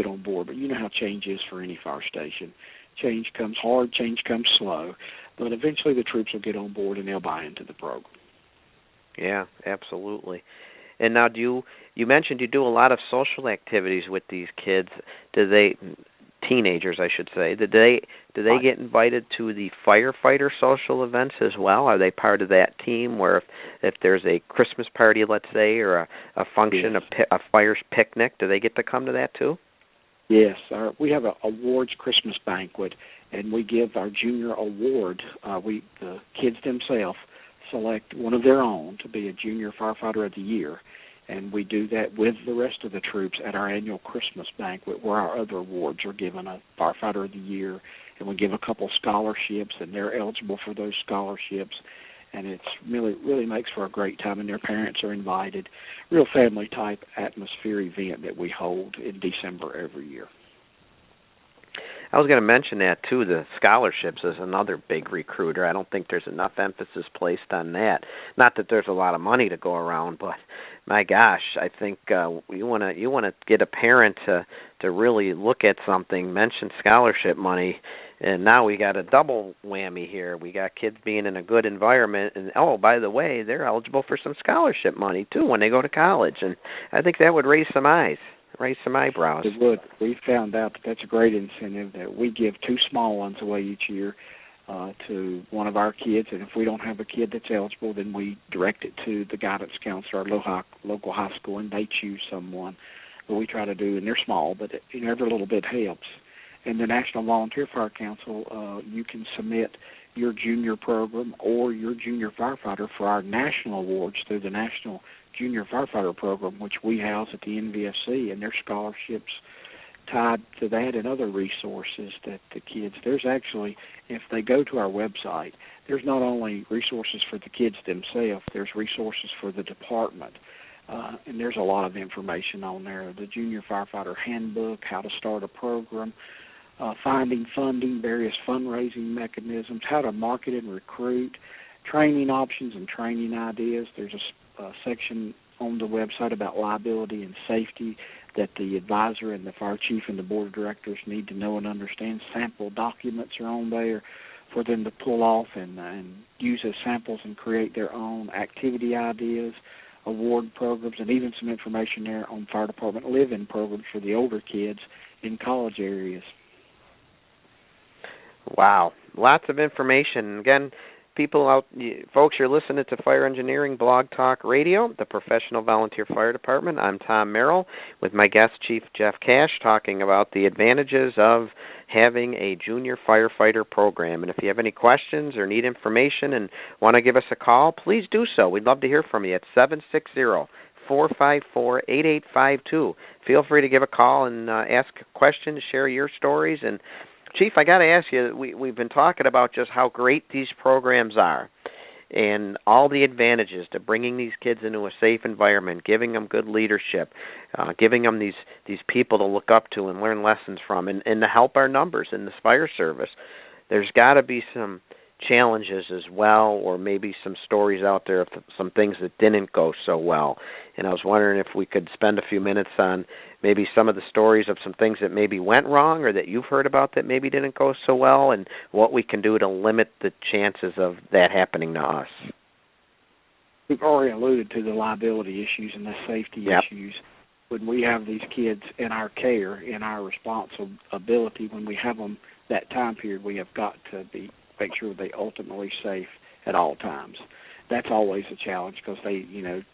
on board. But you know how change is for any fire station. Change comes hard, change comes slow, but eventually the troops will get on board and they'll buy into the program. Yeah, absolutely. And now, you mentioned you do a lot of social activities with these kids. Teenagers, I should say, do they get invited to the firefighter social events as well? Are they part of that team where if there's a Christmas party, let's say, or a function, yes, a fire picnic, do they get to come to that too? Yes, we have an awards Christmas banquet, and we give our junior award. The kids themselves select one of their own to be a junior firefighter of the year, and we do that with the rest of the troops at our annual Christmas banquet, where our other awards are given, a firefighter of the year, and we give a couple scholarships, and they're eligible for those scholarships. And it's really makes for a great time, and their parents are invited. Real family-type atmosphere event that we hold in December every year. I was going to mention that, too. The scholarships is another big recruiter. I don't think there's enough emphasis placed on that. Not that there's a lot of money to go around, but my gosh, I think you want to get a parent to really look at something, mention scholarship money, and now we got a double whammy here. We got kids being in a good environment, and oh, by the way, they're eligible for some scholarship money too when they go to college, and I think that would raise some eyebrows. It would. We found out that's a great incentive, that we give 2 small ones away each year. to one of our kids, and if we don't have a kid that's eligible, then we direct it to the guidance counselor, our local high school, and they choose someone. But we try to do, and they're small, but every little bit helps. In the National Volunteer Fire Council, you can submit your junior program or your junior firefighter for our national awards through the National Junior Firefighter Program, which we house at the NVFC, and their scholarships tied to that and other resources that the kids, there's actually, if they go to our website, there's not only resources for the kids themselves, there's resources for the department, and there's a lot of information on there. The Junior Firefighter Handbook, how to start a program, finding funding, various fundraising mechanisms, how to market and recruit, training options and training ideas. There's a section on the website about liability and safety that the advisor and the fire chief and the board of directors need to know and understand. Sample documents are on there for them to pull off and use as samples and create their own activity ideas, award programs, and even some information there on fire department live-in programs for the older kids in college areas. Wow, lots of information. Again, folks, you're listening to Fire Engineering Blog Talk Radio, the professional volunteer fire department. I'm Tom Merrill with my guest, Chief Jeff Cash, talking about the advantages of having a junior firefighter program. And if you have any questions or need information and want to give us a call, please do so. We'd love to hear from you at 760-454-8852. Feel free to give a call and ask questions, share your stories. And Chief, I got to ask you, we've been talking about just how great these programs are and all the advantages to bringing these kids into a safe environment, giving them good leadership, giving them these people to look up to and learn lessons from, and to help our numbers in the fire service. There's got to be some challenges as well, or maybe some stories out there of some things that didn't go so well. And I was wondering if we could spend a few minutes on maybe some of the stories of some things that maybe went wrong or that you've heard about that maybe didn't go so well, and what we can do to limit the chances of that happening to us. We've already alluded to the liability issues and the safety issues. When we have these kids in our care, in our responsibility, when we have them that time period, we have got to make sure they're ultimately safe at all times. That's always a challenge because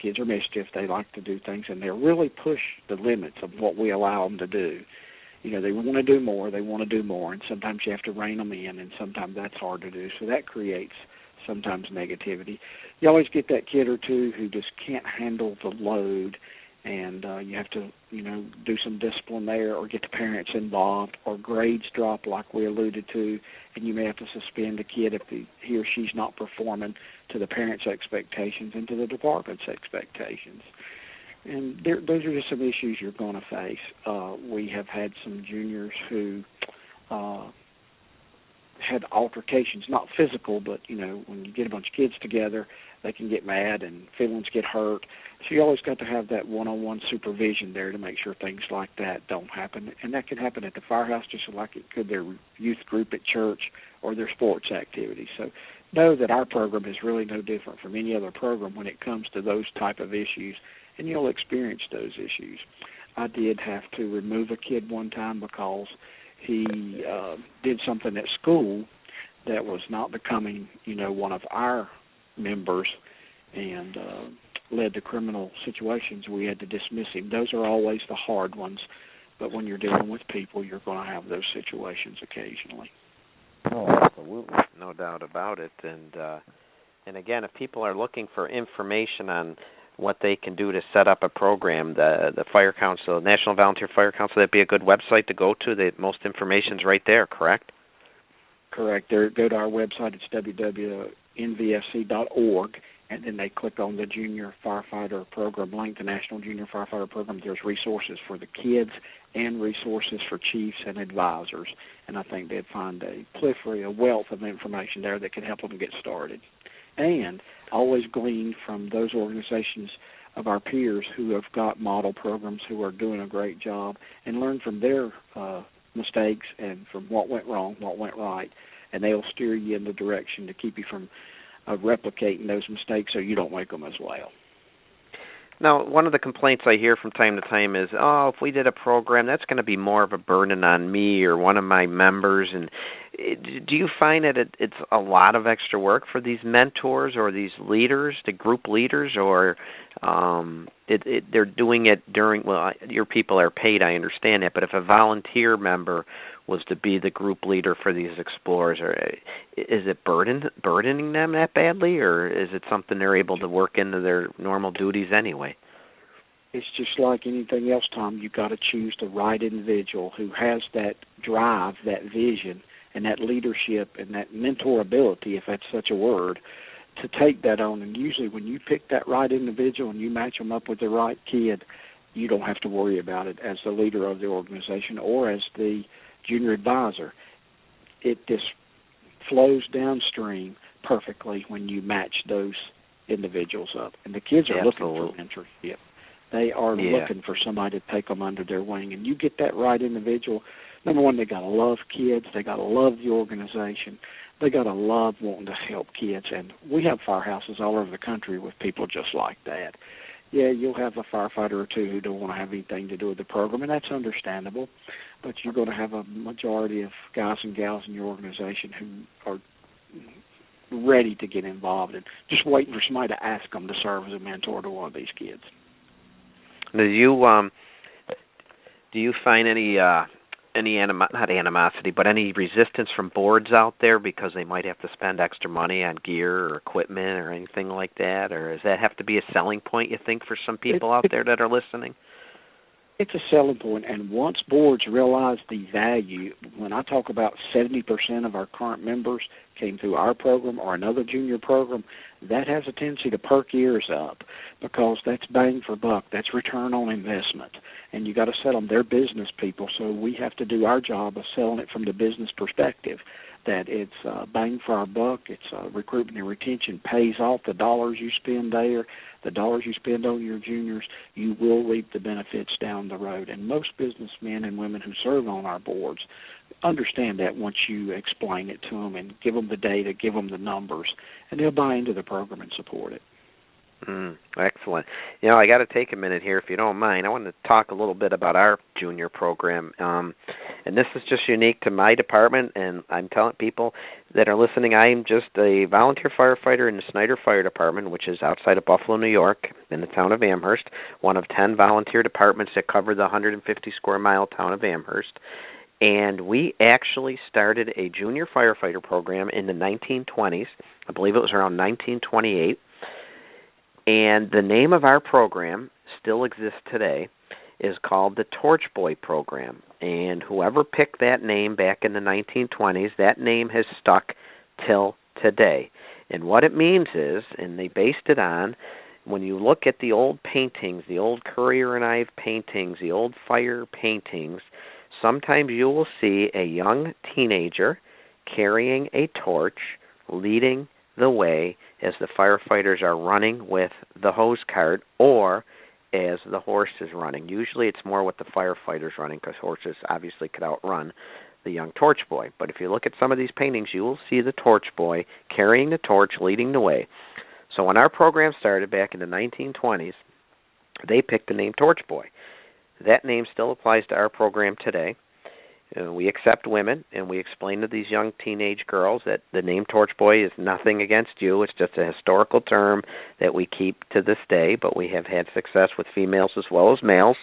kids are mischief. They like to do things, and they really push the limits of what we allow them to do. They want to do more. They want to do more, and sometimes you have to rein them in, and sometimes that's hard to do. So that creates sometimes negativity. You always get that kid or two who just can't handle the load, and you have to, do some discipline there or get the parents involved, or grades drop like we alluded to, and you may have to suspend a kid if he or she's not performing to the parents' expectations and to the department's expectations. And those are just some issues you're going to face. We have had some juniors who had altercations, not physical, but, when you get a bunch of kids together, they can get mad and feelings get hurt. So you always got to have that one-on-one supervision there to make sure things like that don't happen. And that can happen at the firehouse just like it could their youth group at church or their sports activities. So know that our program is really no different from any other program when it comes to those type of issues, and you'll experience those issues. I did have to remove a kid one time because he did something at school that was not becoming, one of our members, and led to criminal situations. We had to dismiss him. Those are always the hard ones, but when you're dealing with people, you're going to have those situations occasionally. Oh, absolutely, no doubt about it. And again, if people are looking for information on what they can do to set up a program, the Fire Council, National Volunteer Fire Council, that'd be a good website to go to. Most information's right there, correct? Correct. Go to our website. It's www.nvfc.org, and then they click on the Junior Firefighter Program link, the National Junior Firefighter Program. There's resources for the kids and resources for chiefs and advisors, and I think they'd find a wealth of information there that can help them get started. And always glean from those organizations of our peers who have got model programs who are doing a great job, and learn from their mistakes and from what went wrong, what went right, and they'll steer you in the direction to keep you from replicating those mistakes so you don't make them as well. Now, one of the complaints I hear from time to time is, oh, if we did a program, that's going to be more of a burden on me or one of my members. And do you find that it's a lot of extra work for these mentors or these leaders, the group leaders, or they're doing it during, well, your people are paid, I understand that, but if a volunteer member was to be the group leader for these explorers, or is it burdening them that badly, or is it something they're able to work into their normal duties anyway? It's just like anything else, Tom. You've got to choose the right individual who has that drive, that vision, and that leadership and that mentorability, if that's such a word, to take that on. And usually when you pick that right individual and you match them up with the right kid, you don't have to worry about it as the leader of the organization or as the junior advisor. It just flows downstream perfectly when you match those individuals up. And the kids are looking for mentorship. They are looking for somebody to take them under their wing. And you get that right individual, number one, they got to love kids. They got to love the organization. They got to love wanting to help kids. And we have firehouses all over the country with people just like that. Yeah, you'll have a firefighter or two who don't want to have anything to do with the program, and that's understandable. But you're going to have a majority of guys and gals in your organization who are ready to get involved and just waiting for somebody to ask them to serve as a mentor to one of these kids. Do you find any not animosity, but any resistance from boards out there because they might have to spend extra money on gear or equipment or anything like that? Or does that have to be a selling point, you think, for some people out there that are listening? It's a selling point, and once boards realize the value, when I talk about 70% of our current members came through our program or another junior program, that has a tendency to perk ears up because that's bang for buck, that's return on investment, and you got to sell them. They're business people, so we have to do our job of selling it from the business perspective, that it's bang for our buck, it's recruitment and retention, pays off the dollars you spend there, the dollars you spend on your juniors, you will reap the benefits down the road. And most businessmen and women who serve on our boards understand that once you explain it to them and give them the data, give them the numbers, and they'll buy into the program and support it. Excellent. You know, I got to take a minute here, if you don't mind. I want to talk a little bit about our junior program. And this is just unique to my department, and I'm telling people that are listening, I'm just a volunteer firefighter in the Snyder Fire Department, which is outside of Buffalo, New York, in the town of Amherst, one of 10 volunteer departments that cover the 150-square-mile town of Amherst. And we actually started a junior firefighter program in the 1920s. I believe it was around 1928. And the name of our program still exists today, is called the Torch Boy Program. And whoever picked that name back in the 1920s, that name has stuck till today. And what it means is, and they based it on, when you look at the old paintings, the old Currier and Ives paintings, the old fire paintings, sometimes you will see a young teenager carrying a torch, leading the way as the firefighters are running with the hose cart or as the horse is running. Usually it's more with the firefighters running because horses obviously could outrun the young torch boy. But if you look at some of these paintings, you will see the torch boy carrying the torch, leading the way. So when our program started back in the 1920s, they picked the name Torch Boy. That name still applies to our program today. We accept women, and we explain to these young teenage girls that the name Torch Boy is nothing against you. It's just a historical term that we keep to this day, but we have had success with females as well as males.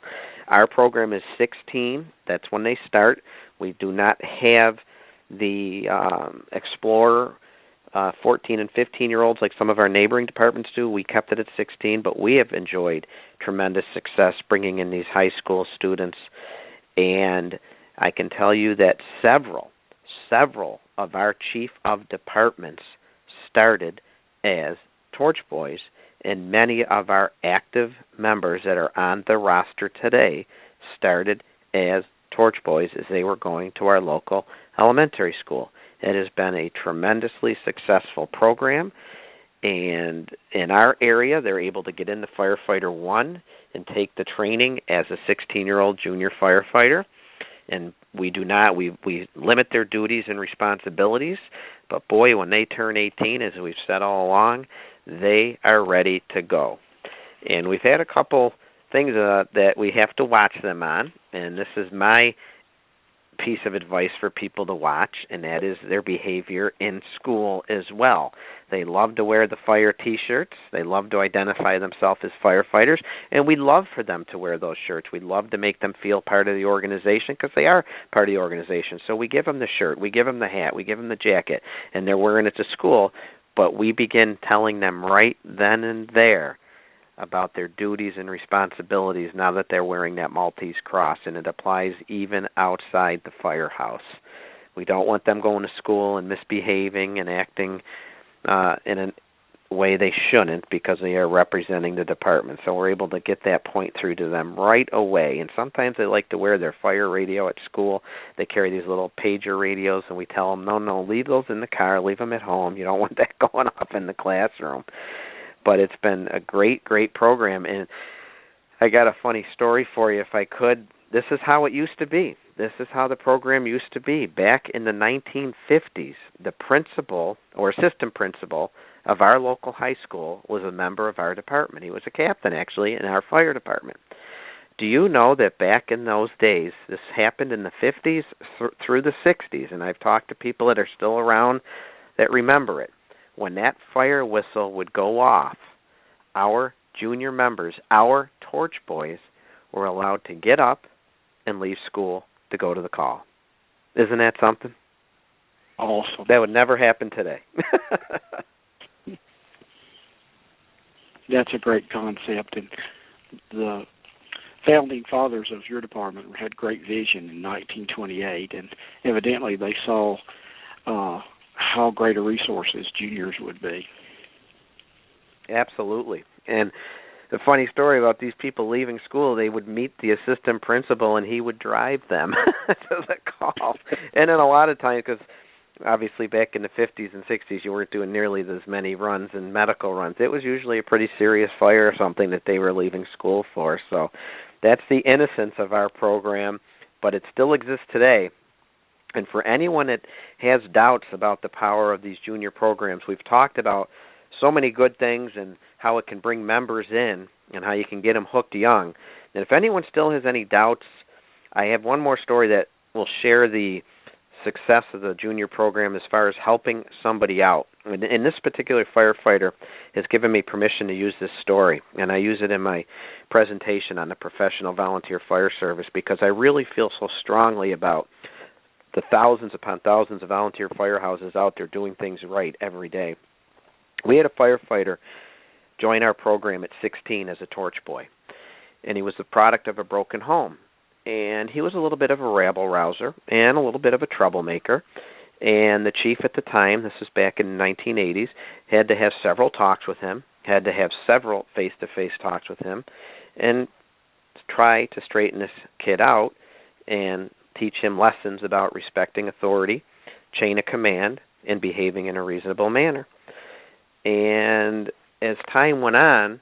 Our program is 16. That's when they start. We do not have the Explorer 14 and 15-year-olds like some of our neighboring departments do. We kept it at 16, but we have enjoyed tremendous success bringing in these high school students. And I can tell you that several of our chief of departments started as Torch Boys, and many of our active members that are on the roster today started as Torch Boys as they were going to our local elementary school. It has been a tremendously successful program, and in our area, they're able to get into Firefighter 1 and take the training as a 16-year-old junior firefighter. And we limit their duties and responsibilities, but boy, when they turn 18, as we've said all along, they are ready to go. And we've had a couple things that we have to watch them on, and this is my piece of advice for people to watch, and that is their behavior in school as well. They love to wear the fire T-shirts. They love to identify themselves as firefighters, and we love for them to wear those shirts. We love to make them feel part of the organization because they are part of the organization. So we give them the shirt, we give them the hat, we give them the jacket, and they're wearing it to school, but we begin telling them right then and there about their duties and responsibilities now that they're wearing that Maltese cross, and it applies even outside the firehouse. We don't want them going to school and misbehaving and acting in a way they shouldn't because they are representing the department. So we're able to get that point through to them right away. And sometimes they like to wear their fire radio at school. They carry these little pager radios, and we tell them, no, leave those in the car, leave them at home. You don't want that going off in the classroom. But it's been a great, great program. And I got a funny story for you, if I could. This is how it used to be. This is how the program used to be. Back in the 1950s, the principal or assistant principal of our local high school was a member of our department. He was a captain, actually, in our fire department. Do you know that back in those days, this happened in the 50s through the 60s, and I've talked to people that are still around that remember it. When that fire whistle would go off, our junior members, our torch boys, were allowed to get up and leave school to go to the call. Isn't that something? Awesome. That would never happen today. That's a great concept, and the founding fathers of your department had great vision in 1928, and evidently they saw how great a resources juniors would be. Absolutely. And the funny story about these people leaving school, they would meet the assistant principal and he would drive them to the call. And then a lot of times, because obviously back in the 50s and 60s you weren't doing nearly as many runs and medical runs. It was usually a pretty serious fire or something that they were leaving school for. So that's the innocence of our program, but it still exists today. And for anyone that has doubts about the power of these junior programs, we've talked about so many good things and how it can bring members in and how you can get them hooked young. And if anyone still has any doubts, I have one more story that will share the success of the junior program as far as helping somebody out. And this particular firefighter has given me permission to use this story, and I use it in my presentation on the professional volunteer fire service because I really feel so strongly about the thousands upon thousands of volunteer firehouses out there doing things right every day. We had a firefighter join our program at 16 as a torch boy, and he was the product of a broken home. And he was a little bit of a rabble-rouser and a little bit of a troublemaker. And the chief at the time, this was back in the 1980s, had to have several talks with him, had to have several face-to-face talks with him, and try to straighten this kid out and teach him lessons about respecting authority, chain of command, and behaving in a reasonable manner. And as time went on,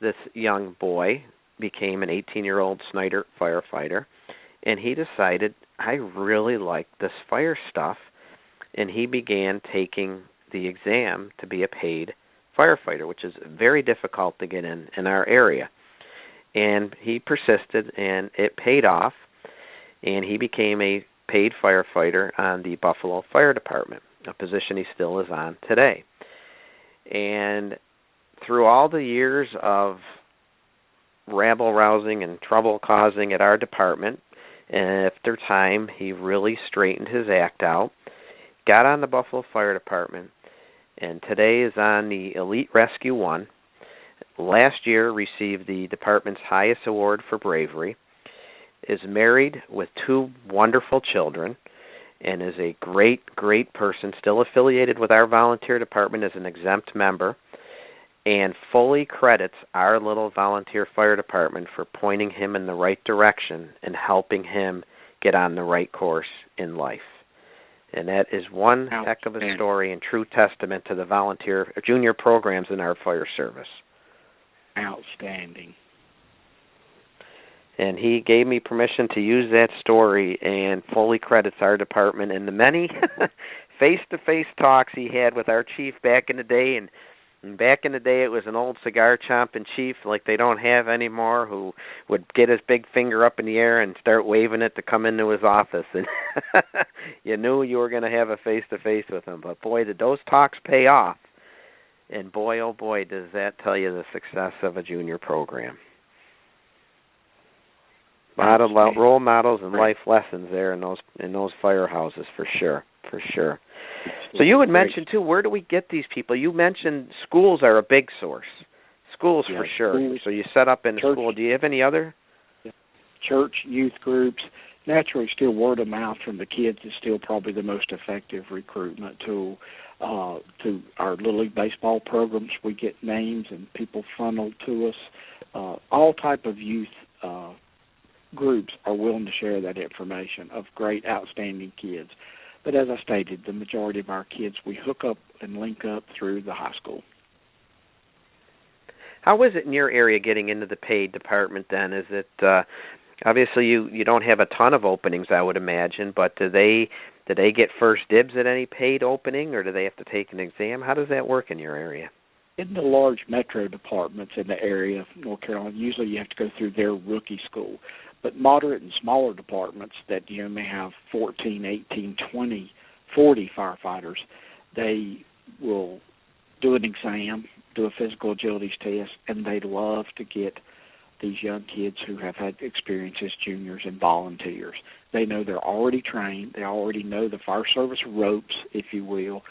this young boy became an 18-year-old Snyder firefighter, and he decided, I really like this fire stuff, and he began taking the exam to be a paid firefighter, which is very difficult to get in our area. And he persisted, and it paid off, and he became a paid firefighter on the Buffalo Fire Department, a position he still is on today. And through all the years of rabble-rousing and trouble-causing at our department, and after time, he really straightened his act out, got on the Buffalo Fire Department, and today is on the Elite Rescue 1. Last year received the department's highest award for bravery, is married with 2 wonderful children, and is a great, great person, still affiliated with our volunteer department as an exempt member, and fully credits our little volunteer fire department for pointing him in the right direction and helping him get on the right course in life. And that is one heck of a story and true testament to the volunteer junior programs in our fire service. Outstanding. And he gave me permission to use that story and fully credits our department in the many face-to-face talks he had with our chief back in the day. And And back in the day, it was an old cigar chomping chief like they don't have anymore who would get his big finger up in the air and start waving it to come into his office. And you knew you were going to have a face-to-face with him. But, boy, did those talks pay off. And, boy, oh, boy, does that tell you the success of a junior program. A lot of role models and life lessons there in those firehouses, for sure. So you had mentioned, too, where do we get these people? You mentioned schools are a big source. Schools, for sure. Schools, so you set up in a church, school. Do you have any other? Church, youth groups. Naturally, still word of mouth from the kids is still probably the most effective recruitment tool. To our Little League baseball programs, we get names and people funneled to us. All type of youth groups are willing to share that information of great, outstanding kids. But as I stated, the majority of our kids, we hook up and link up through the high school. How is it in your area getting into the paid department then? Is it, obviously you don't have a ton of openings, I would imagine, but do they get first dibs at any paid opening, or do they have to take an exam? How does that work in your area? In the large metro departments in the area of North Carolina, usually you have to go through their rookie school. But moderate and smaller departments that may have 14, 18, 20, 40 firefighters, they will do an exam, do a physical agilities test, and they love to get these young kids who have had experience as juniors and volunteers. They know they're already trained. They already know the fire service ropes, if you will.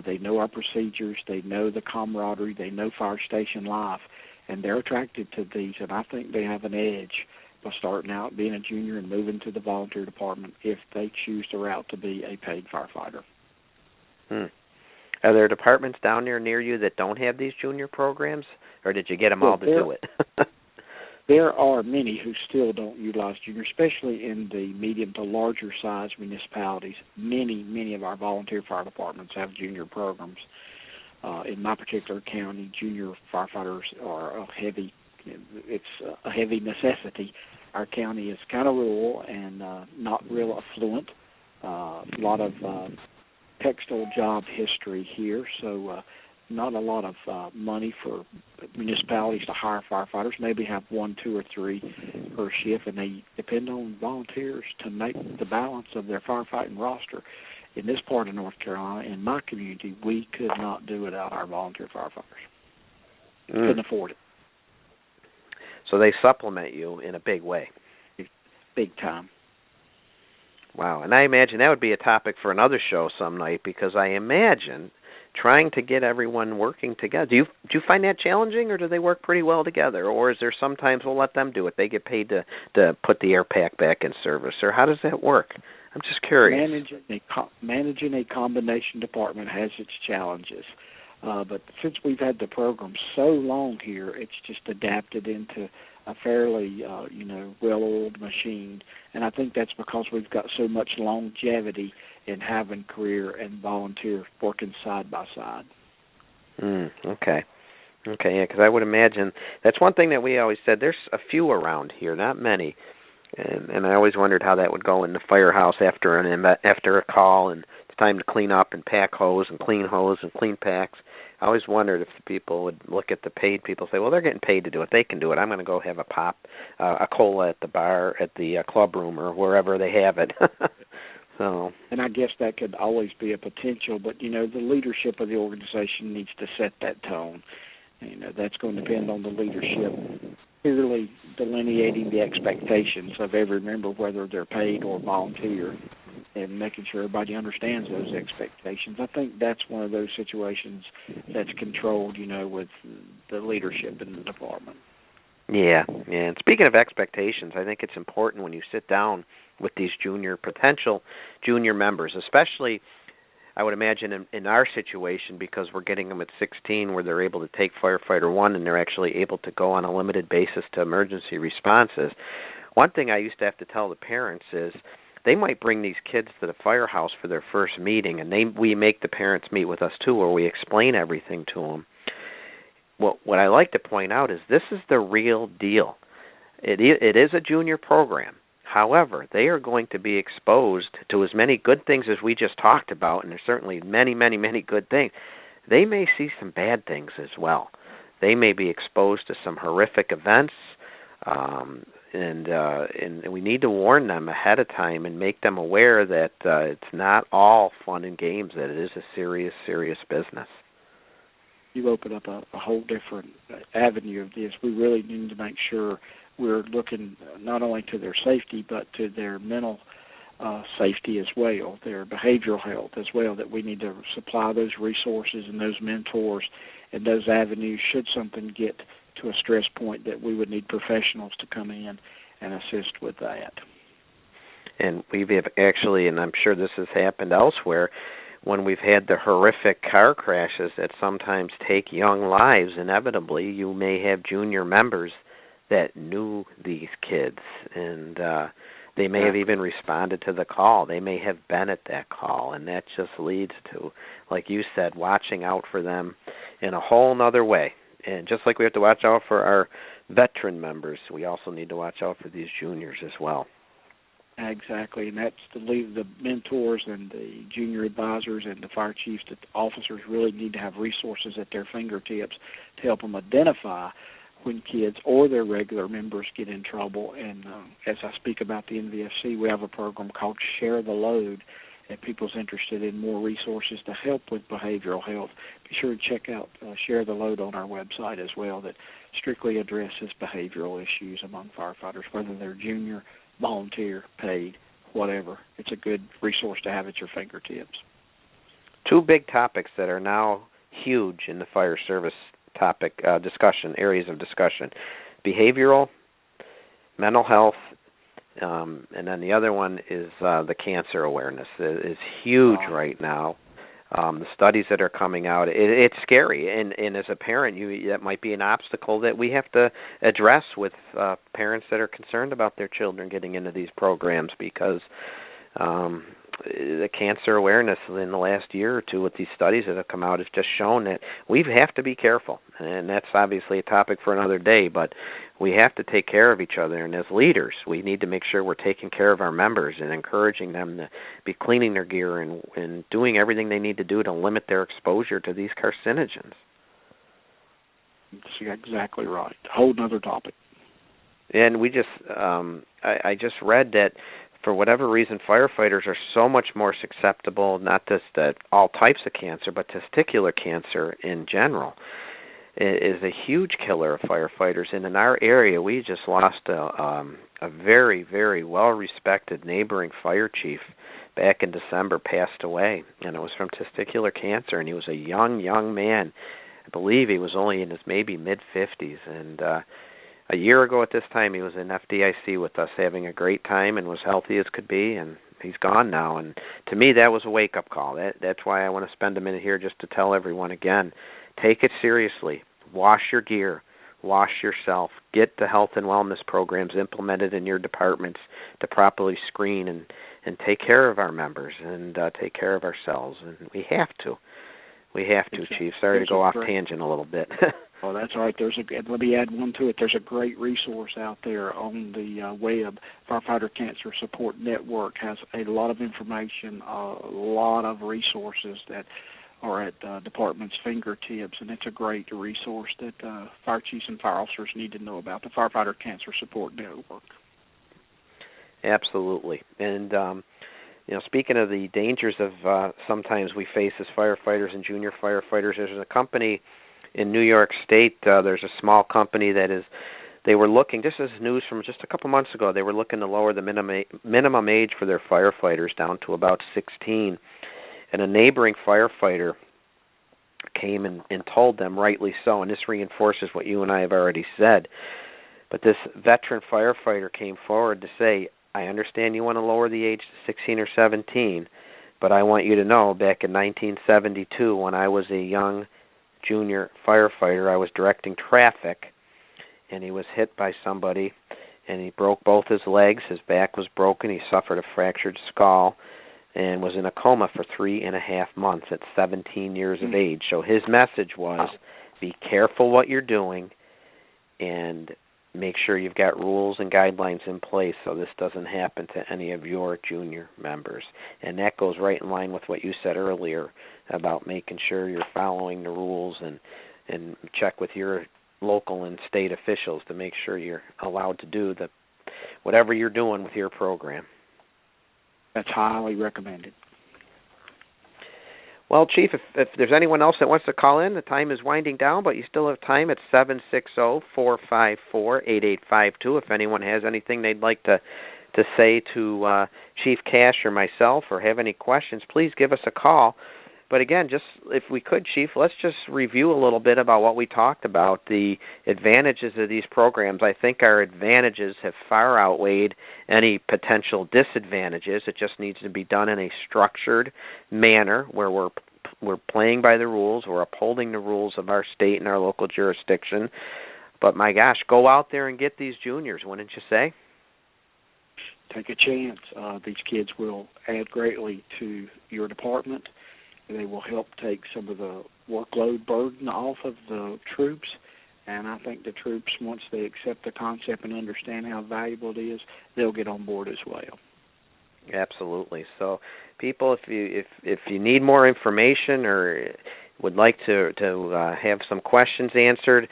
They know our procedures. They know the camaraderie. They know fire station life, and they're attracted to these, and I think they have an edge by starting out being a junior and moving to the volunteer department if they choose the route to be a paid firefighter. Are there departments down there near you that don't have these junior programs, or did you get them all to do it? There are many who still don't utilize junior, especially in the medium to larger size municipalities. Many of our volunteer fire departments have junior programs. In my particular county, junior firefighters are a heavy necessity. Our county is kind of rural and not real affluent. A lot of textile job history here, so not a lot of money for municipalities to hire firefighters. Maybe have 1, 2, or 3 per shift, and they depend on volunteers to make the balance of their firefighting roster. In this part of North Carolina, in my community, we could not do without our volunteer firefighters. Couldn't afford it. So they supplement you in a big way. Big time. Wow. And I imagine that would be a topic for another show some night, because I imagine trying to get everyone working together. Do you find that challenging, or do they work pretty well together? Or is there sometimes we'll let them do it? They get paid to put the air pack back in service, or how does that work? I'm just curious. Managing a combination department has its challenges. But since we've had the program so long here, it's just adapted into a fairly, well-oiled machine. And I think that's because we've got so much longevity in having career and volunteer working side by side. Okay, yeah, because I would imagine that's one thing that we always said. There's a few around here, not many. And I always wondered how that would go in the firehouse after a call, and it's time to clean up and pack hose and clean packs. I always wondered if the people would look at the paid people and say, well, they're getting paid to do it. They can do it. I'm going to go have a cola at the bar, at the club room, or wherever they have it. So. And I guess that could always be a potential, but, the leadership of the organization needs to set that tone. That's going to depend on the leadership clearly delineating the expectations of every member, whether they're paid or volunteer, and making sure everybody understands those expectations. I think that's one of those situations that's controlled, with the leadership in the department. Yeah. And speaking of expectations, I think it's important when you sit down with these potential junior members, especially, I would imagine in our situation, because we're getting them at 16 where they're able to take Firefighter 1 and they're actually able to go on a limited basis to emergency responses. One thing I used to have to tell the parents is they might bring these kids to the firehouse for their first meeting, and we make the parents meet with us too, where we explain everything to them. What I like to point out is this is the real deal. It is a junior program. However, they are going to be exposed to as many good things as we just talked about, and there's certainly many, many, many good things. they may see some bad things as well. They may be exposed to some horrific events, and we need to warn them ahead of time and make them aware that it's not all fun and games, that it is a serious, serious business. You open up a whole different avenue of this. We really need to make sure we're looking not only to their safety but to their mental safety as well, their behavioral health as well, that we need to supply those resources and those mentors and those avenues should something get to a stress point that we would need professionals to come in and assist with that. And we've actually, and I'm sure this has happened elsewhere, when we've had the horrific car crashes that sometimes take young lives, inevitably you may have junior members that knew these kids, and they may have even responded to the call. They may have been at that call, and that just leads to, like you said, watching out for them in a whole other way. And just like we have to watch out for our veteran members, we also need to watch out for these juniors as well. Exactly, and that's the mentors and the junior advisors and the fire chiefs, the officers really need to have resources at their fingertips to help them identify when kids or their regular members get in trouble. And as I speak about the NVFC, we have a program called Share the Load. If people's interested in more resources to help with behavioral health, be sure to check out Share the Load on our website as well, that strictly addresses behavioral issues among firefighters, whether they're junior, volunteer, paid, whatever. It's a good resource to have at your fingertips. Two big topics that are now huge in the fire service topic discussion, areas of discussion: behavioral, mental health, and then the other one is the cancer awareness. It is huge right now. The studies that are coming out, it's scary, and as a parent, that might be an obstacle that we have to address with parents that are concerned about their children getting into these programs, because the cancer awareness in the last year or two with these studies that have come out has just shown that we have to be careful, and that's obviously a topic for another day, but we have to take care of each other, and as leaders, we need to make sure we're taking care of our members and encouraging them to be cleaning their gear and doing everything they need to do to limit their exposure to these carcinogens. That's exactly right. A whole other topic. And we just, I just read that for whatever reason, firefighters are so much more susceptible, not just to all types of cancer, but testicular cancer in general. It is a huge killer of firefighters. And in our area, we just lost a very, very well-respected neighboring fire chief back in December, passed away, and it was from testicular cancer, and he was a young man. I believe he was only in his maybe mid-50s, and a year ago at this time, he was in FDIC with us having a great time and was healthy as could be, and he's gone now. And to me, that was a wake-up call. That's why I want to spend a minute here just to tell everyone again, take it seriously. Wash your gear. Wash yourself. Get the health and wellness programs implemented in your departments to properly screen and take care of our members and take care of ourselves. And we have to. We have to, Chief. Sorry to go off tangent a little bit. Oh, that's all right. Let me add one to it. There's a great resource out there on the web. Firefighter Cancer Support Network has a lot of information, a lot of resources that are at department's fingertips, and it's a great resource that fire chiefs and fire officers need to know about, the Firefighter Cancer Support Network. Absolutely. And speaking of the dangers of sometimes we face as firefighters and junior firefighters, there's a company in New York State. There's a small company they were looking, this is news from just a couple months ago, they were looking to lower the minimum age for their firefighters down to about 16. And a neighboring firefighter came and told them, rightly so, and this reinforces what you and I have already said, but this veteran firefighter came forward to say, I understand you want to lower the age to 16 or 17, but I want you to know back in 1972 when I was a young junior firefighter, I was directing traffic, and he was hit by somebody, and he broke both his legs, his back was broken, he suffered a fractured skull, and was in a coma for 3.5 months at 17 years of age. So his message was, be careful what you're doing, and make sure you've got rules and guidelines in place so this doesn't happen to any of your junior members. And that goes right in line with what you said earlier, about making sure you're following the rules and check with your local and state officials to make sure you're allowed to do whatever you're doing with your program. That's highly recommended. Well, Chief, if there's anyone else that wants to call in, the time is winding down, but you still have time at 760-454-8852. If anyone has anything they'd like to say to Chief Cash or myself or have any questions, please give us a call. But again, just if we could, Chief, let's just review a little bit about what we talked about, the advantages of these programs. I think our advantages have far outweighed any potential disadvantages. It just needs to be done in a structured manner where we're playing by the rules, we're upholding the rules of our state and our local jurisdiction. But my gosh, go out there and get these juniors, wouldn't you say? Take a chance. These kids will add greatly to your department. They will help take some of the workload burden off of the troops, and I think the troops, once they accept the concept and understand how valuable it is, they'll get on board as well. Absolutely. So, people, if you need more information or would like to have some questions answered,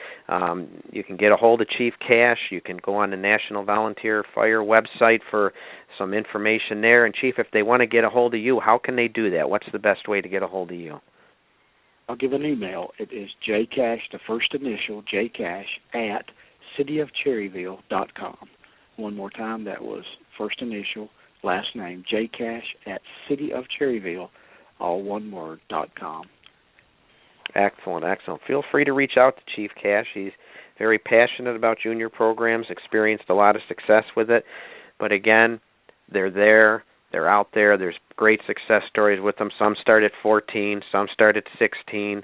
you can get a hold of Chief Cash. You can go on the National Volunteer Fire website for some information there. And, Chief, if they want to get a hold of you, how can they do that? What's the best way to get a hold of you? I'll give an email. It is jcash, the first initial, jcash, at cityofcherryville.com. One more time, that was first initial, last name, jcash, at cityofcherryville, all one word, .com. Excellent, excellent. Feel free to reach out to Chief Cash. He's very passionate about junior programs, experienced a lot of success with it. But again, they're there, they're out there. There's great success stories with them. Some start at 14, some start at 16.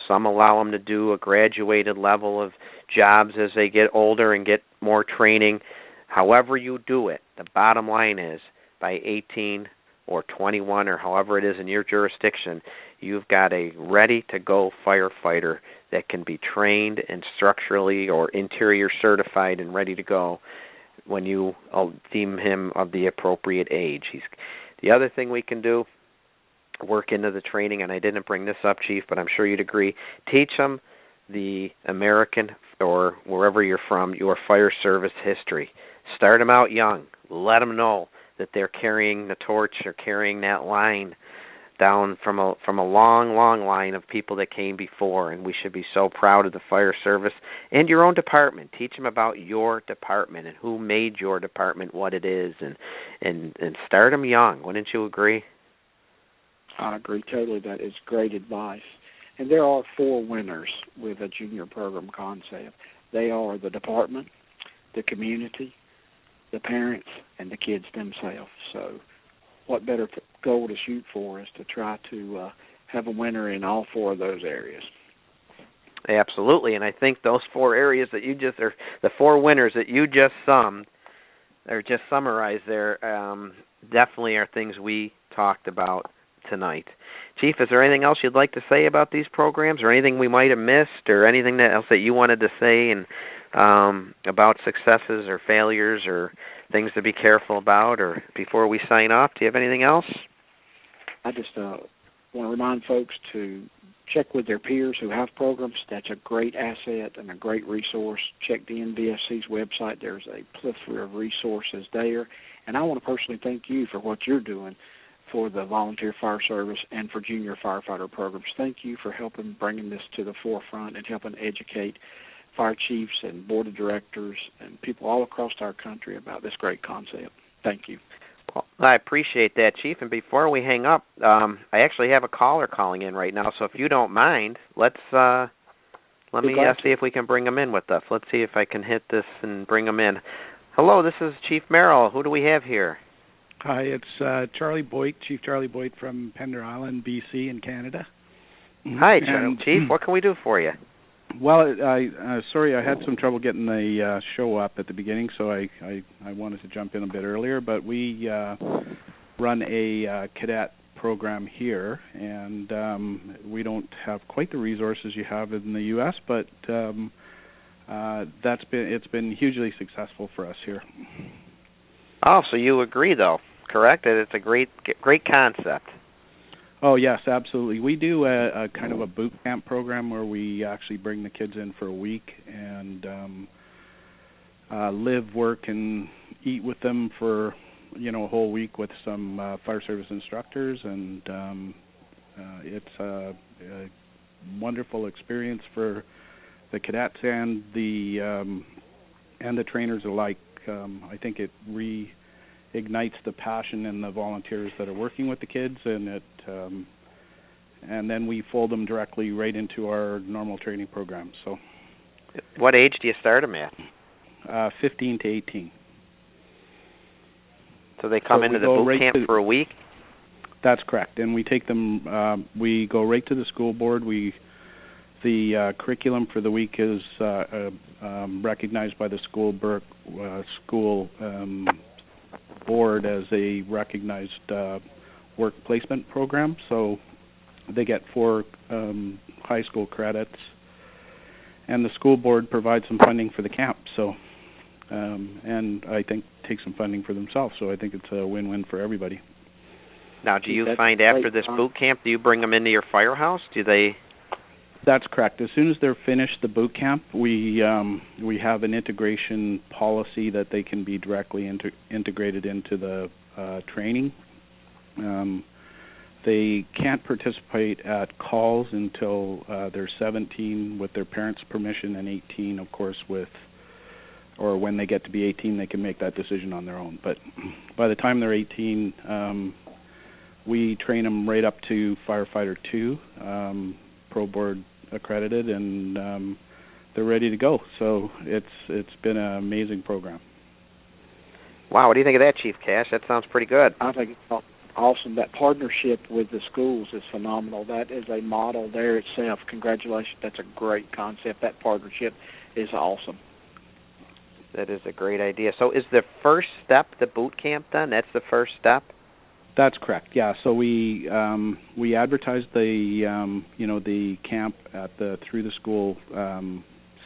Some allow them to do a graduated level of jobs as they get older and get more training. However you do it, the bottom line is by 18 or 21 or however it is in your jurisdiction, you've got a ready-to-go firefighter that can be trained and structurally or interior certified and ready to go when you deem him of the appropriate age. The other thing we can do, work into the training, and I didn't bring this up, Chief, but I'm sure you'd agree, teach them the American, or wherever you're from, your fire service history. Start them out young. Let them know that they're carrying the torch or carrying that line down from a long, long line of people that came before, and we should be so proud of the fire service and your own department. Teach them about your department and who made your department what it is, and start them young. Wouldn't you agree? I agree totally. That is great advice. And there are 4 winners with a junior program concept. They are the department, the community, the parents, and the kids themselves. So what better goal to shoot for is to try to have a winner in all 4 of those areas. Absolutely, and I think those 4 areas that you just, or the 4 winners that you just summarized there, definitely are things we talked about tonight. Chief, is there anything else you'd like to say about these programs, or anything we might have missed, or anything else that you wanted to say and about successes or failures or things to be careful about, or before we sign off? Do you have anything else? I just want to remind folks to check with their peers who have programs. That's a great asset and a great resource. Check the NVFC's website. There's a plethora of resources there. And I want to personally thank you for what you're doing for the volunteer fire service and for junior firefighter programs. Thank you for helping bringing this to the forefront and helping educate fire chiefs and board of directors and people all across our country about this great concept. Thank you. Well, I appreciate that, Chief. And before we hang up, I actually have a caller calling in right now. So if you don't mind, let me see if we can bring him in with us. Let's see if I can hit this and bring him in. Hello, this is Chief Merrill. Who do we have here? Hi, it's Charlie Boyd, Chief Charlie Boyd from Pender Island, BC in Canada. Hi, Chief. What can we do for you? Well, sorry, I had some trouble getting the show up at the beginning, so I wanted to jump in a bit earlier. But we run a cadet program here, and we don't have quite the resources you have in the U.S., but it's been hugely successful for us here. Oh, so you agree, though, correct? That it's a great concept. Oh, yes, absolutely. We do a kind of a boot camp program where we actually bring the kids in for a week and live, work, and eat with them for, a whole week with some fire service instructors, and it's a wonderful experience for the cadets and the trainers alike. I think it reignites the passion in the volunteers that are working with the kids, and and then we fold them directly right into our normal training program. So, what age do you start them at? 15 to 18. So they come into the boot camp for a week? That's correct, and we take them. We go right to the school board. The curriculum for the week is recognized by the school board as a recognized work placement program. So they get 4 high school credits, and the school board provides some funding for the camp. So, and I think take some funding for themselves. So I think it's a win-win for everybody. Now, do you find after this boot camp, do you bring them into your firehouse? Do they? That's correct. As soon as they're finished the boot camp, we have an integration policy that they can be directly integrated into the training. They can't participate at calls until they're 17 with their parents' permission, and 18, of course, or when they get to be 18, they can make that decision on their own. But by the time they're 18, we train them right up to Firefighter 2, Pro Board accredited, and they're ready to go. So it's been an amazing program. Wow, what do you think of that, Chief Cash? That sounds pretty good. I think it's awesome. That partnership with the schools is phenomenal. That is a model there itself. Congratulations. That's a great concept. That partnership is awesome. That is a great idea. So is the first step the boot camp then? That's the first step? That's correct. Yeah. So we advertise the camp through the school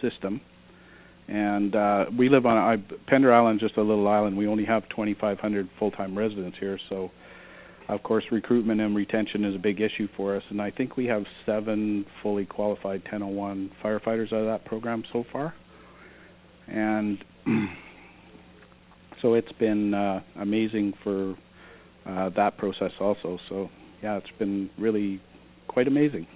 system, and we live on Pender Island, just a little island. We only have 2,500 full-time residents here, so of course recruitment and retention is a big issue for us. And I think we have 7 fully qualified 1001 firefighters out of that program so far, and so it's been amazing for that process also. So yeah, it's been really quite amazing.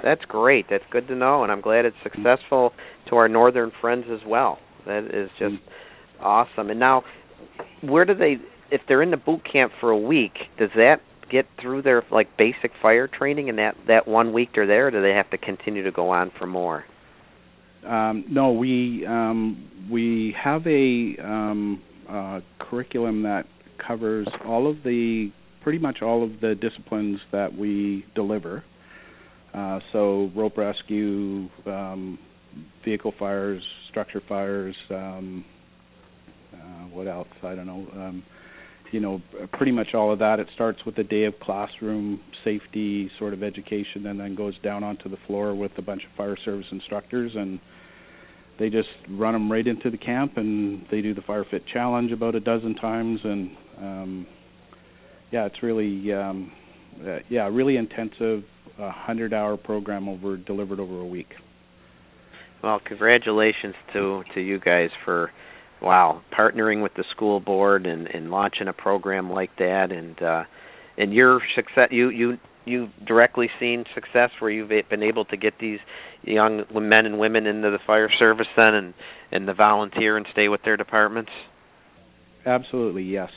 That's great. That's good to know, and I'm glad it's successful to our northern friends as well. That is just awesome. And now, where do they, if they're in the boot camp for a week, does that get through their basic fire training in that 1 week they're there, or do they have to continue to go on for more? No, we have a curriculum that covers pretty much all of the disciplines that we deliver. So rope rescue, vehicle fires, structure fires, what else? I don't know. Pretty much all of that. It starts with a day of classroom safety sort of education, and then goes down onto the floor with a bunch of fire service instructors, and they just run them right into the camp, and they do the fire fit challenge about a dozen times, and it's really really intensive, 100-hour program delivered over a week. Well, congratulations to you guys for partnering with the school board and launching a program like that, and your success. You directly seen success where you've been able to get these young men and women into the fire service then and the volunteer and stay with their departments? Absolutely, yes.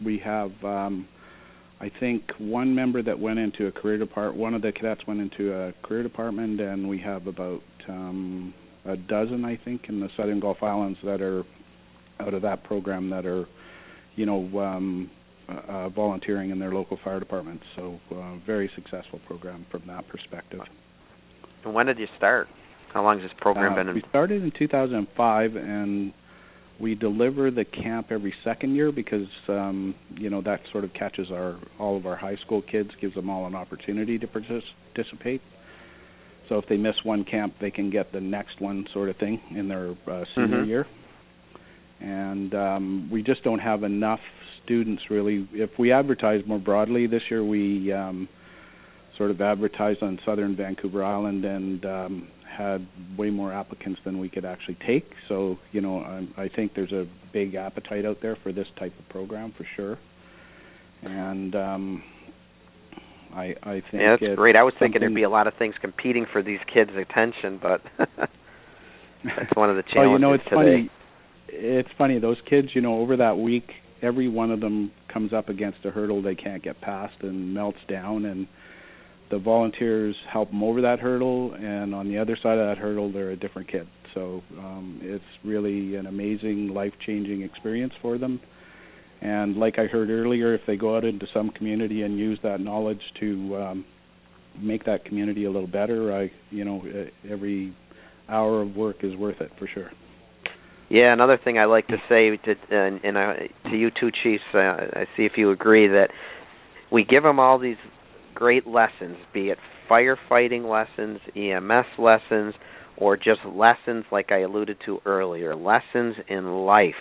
We have, I think, one member that went into a career department. One of the cadets went into a career department, and we have about a dozen, I think, in the Southern Gulf Islands that are out of that program that are, volunteering in their local fire departments. So very successful program from that perspective. And when did you start? How long has this program been in? We started in 2005, and we deliver the camp every second year because, that sort of catches all of our high school kids, gives them all an opportunity to participate. So if they miss one camp, they can get the next one sort of thing in their senior year. And we just don't have enough students really, if we advertise more broadly this year, we sort of advertised on southern Vancouver Island and had way more applicants than we could actually take. So, I think there's a big appetite out there for this type of program for sure. And I think that's great. I was thinking there'd be a lot of things competing for these kids' attention, but that's one of the challenges today. It's funny. Those kids, over that week, every one of them comes up against a hurdle they can't get past and melts down, and the volunteers help them over that hurdle, and on the other side of that hurdle, they're a different kid. So it's really an amazing, life-changing experience for them. And like I heard earlier, if they go out into some community and use that knowledge to make that community a little better, every hour of work is worth it for sure. Yeah, another thing I like to say to you two chiefs, I see if you agree, that we give them all these great lessons, be it firefighting lessons, EMS lessons, or just lessons like I alluded to earlier, lessons in life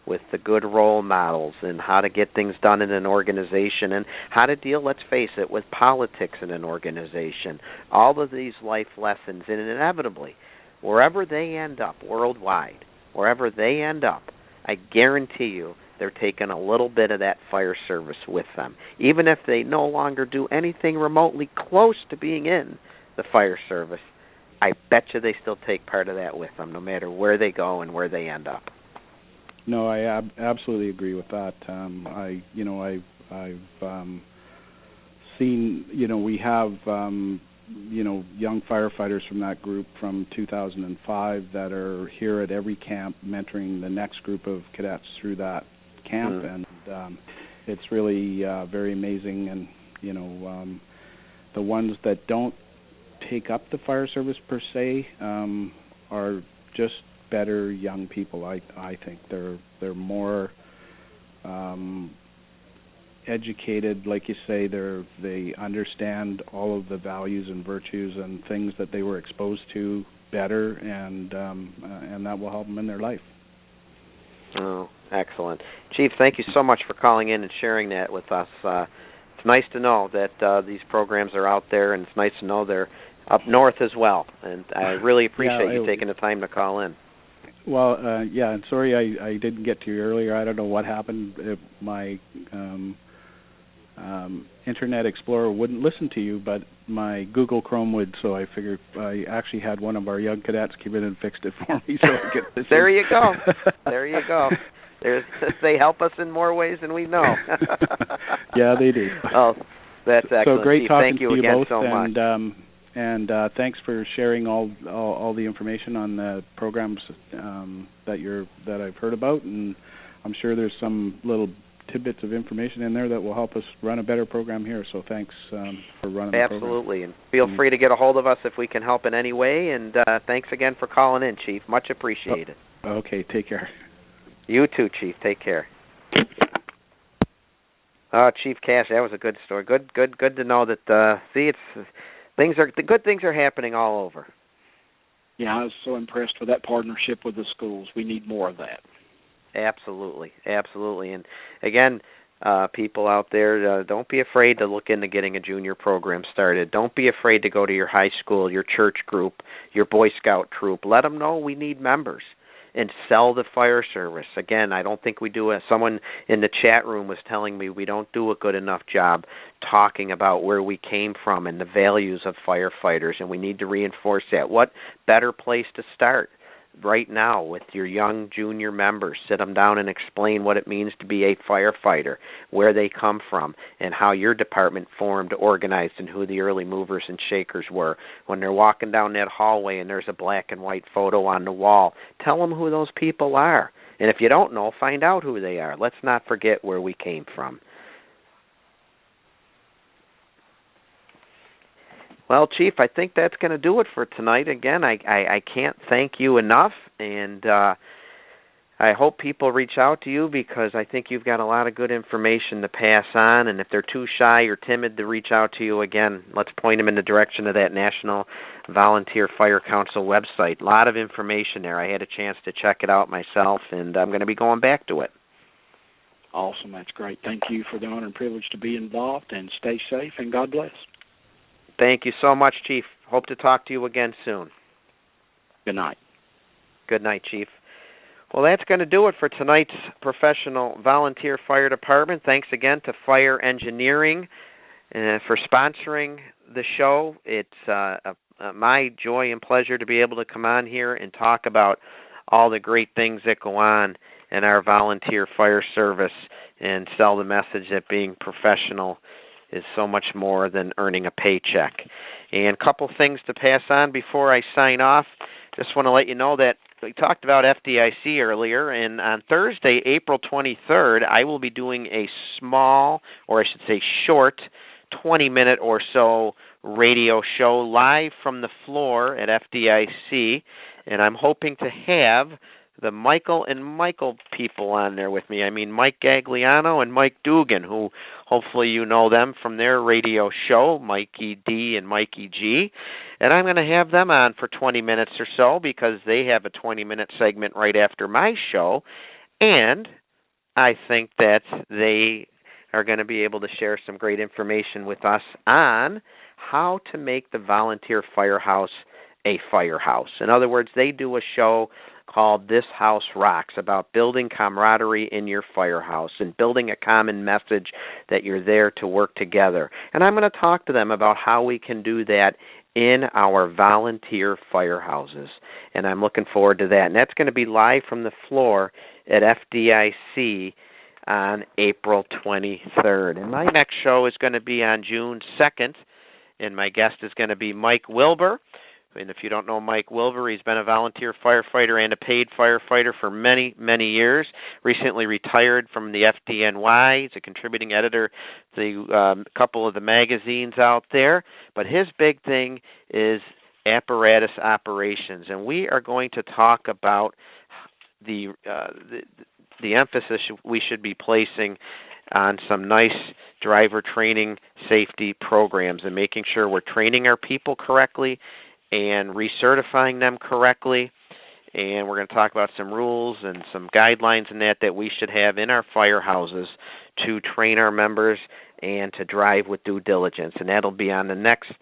with the good role models and how to get things done in an organization and how to deal, let's face it, with politics in an organization. All of these life lessons, and inevitably, wherever they end up worldwide, wherever they end up, I guarantee you they're taking a little bit of that fire service with them. Even if they no longer do anything remotely close to being in the fire service, I bet you they still take part of that with them, no matter where they go and where they end up. No, I absolutely agree with that. I've seen, we have, young firefighters from that group from 2005 that are here at every camp mentoring the next group of cadets through that camp, and it's really very amazing. And, the ones that don't take up the fire service per se are just better young people. I think they're more educated, like you say. They understand all of the values and virtues and things that they were exposed to better, and that will help them in their life. Oh, excellent, Chief. Thank you so much for calling in and sharing that with us. It's nice to know that these programs are out there, and it's nice to know they're up north as well. And I really appreciate you taking the time to call in. Well, and sorry I didn't get to you earlier. I don't know what happened. My Internet Explorer wouldn't listen to you, but my Google Chrome would, so I figured I actually had one of our young cadets come in and fixed it for me. So I could listen. There you go. There you go. They help us in more ways than we know. Yeah, they do. Oh, that's excellent. So great Chief, talking thank you to you again both, so much. And thanks for sharing all the information on the programs that I've heard about, and I'm sure there's some little tidbits of information in there that will help us run a better program here. So thanks for running the program. Absolutely, and feel free to get a hold of us if we can help in any way. And thanks again for calling in, Chief. Much appreciated. Okay, take care. You too, Chief. Take care. Chief Cash, that was a good story. Good to know that. The good things are happening all over. Yeah, I was so impressed with that partnership with the schools. We need more of that. Absolutely. And again, people out there, don't be afraid to look into getting a junior program started. Don't be afraid to go to your high school, your church group, your Boy Scout troop. Let them know we need members. And sell the fire service. Again, I don't think we do it. Someone in the chat room was telling me we don't do a good enough job talking about where we came from and the values of firefighters, and we need to reinforce that. What better place to start right now with your young junior members? Sit them down and explain what it means to be a firefighter, where they come from, and how your department formed, organized, and who the early movers and shakers were. When they're walking down that hallway and there's a black and white photo on the wall, tell them who those people are. And if you don't know, find out who they are. Let's not forget where we came from. Well, Chief, I think that's going to do it for tonight. Again, I can't thank you enough, and I hope people reach out to you because I think you've got a lot of good information to pass on, and if they're too shy or timid to reach out to you, again, let's point them in the direction of that National Volunteer Fire Council website. A lot of information there. I had a chance to check it out myself, and I'm going to be going back to it. Awesome. That's great. Thank you for the honor and privilege to be involved, and stay safe, and God bless. Thank you so much, Chief. Hope to talk to you again soon. Good night. Good night, Chief. Well, that's going to do it for tonight's Professional Volunteer Fire Department. Thanks again to Fire Engineering for sponsoring the show. It's my joy and pleasure to be able to come on here and talk about all the great things that go on in our volunteer fire service and sell the message that being professional is so much more than earning a paycheck. And a couple things to pass on before I sign off. Just want to let you know that we talked about FDIC earlier, and on Thursday, April 23rd, I will be doing a small, or I should say short, 20-minute or so radio show live from the floor at FDIC, and I'm hoping to have the Michael and Michael people on there with me. I mean Mike Gagliano and Mike Dugan, who hopefully you know them from their radio show, Mikey D and Mikey G. And I'm going to have them on for 20 minutes or so because they have a 20-minute segment right after my show. And I think that they are going to be able to share some great information with us on how to make the volunteer firehouse a firehouse. In other words, they do a show called This House Rocks, about building camaraderie in your firehouse and building a common message that you're there to work together. And I'm going to talk to them about how we can do that in our volunteer firehouses. And I'm looking forward to that. And that's going to be live from the floor at FDIC on April 23rd. And my next show is going to be on June 2nd, and my guest is going to be Mike Wilbur. And if you don't know Mike Wilbur, he's been a volunteer firefighter and a paid firefighter for many, many years. Recently retired from the FDNY. He's a contributing editor to a couple of the magazines out there. But his big thing is apparatus operations. And we are going to talk about the emphasis we should be placing on some nice driver training safety programs and making sure we're training our people correctly and recertifying them correctly. And we're going to talk about some rules and some guidelines in that we should have in our firehouses to train our members and to drive with due diligence. And that'll be on the next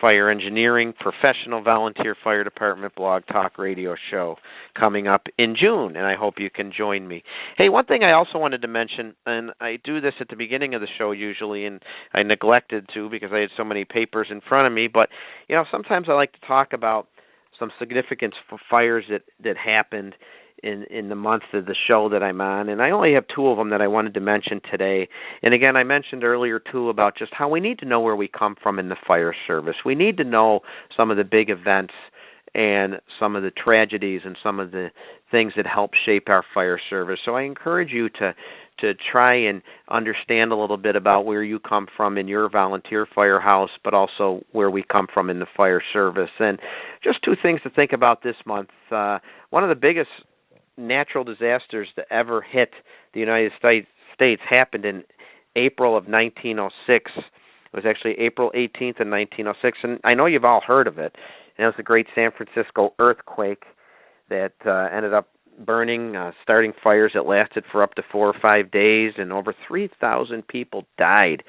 Fire Engineering Professional Volunteer Fire Department Blog Talk Radio show coming up in June, and I hope you can join me. Hey, one thing I also wanted to mention, and I do this at the beginning of the show usually, and I neglected to because I had so many papers in front of me, but you know, sometimes I like to talk about some significance for fires that happened in the month of the show that I'm on, and I only have two of them that I wanted to mention today. And again, I mentioned earlier too about just how we need to know where we come from in the fire service. We need to know some of the big events and some of the tragedies and some of the things that help shape our fire service. So I encourage you to try and understand a little bit about where you come from in your volunteer firehouse, but also where we come from in the fire service. And just two things to think about this month. One of the biggest natural disasters to ever hit the United States happened in April of 1906. It was actually April 18th in 1906, and I know you've all heard of it. And it was the Great San Francisco earthquake that ended up burning, starting fires that lasted for up to 4 or 5 days, and over 3,000 people died.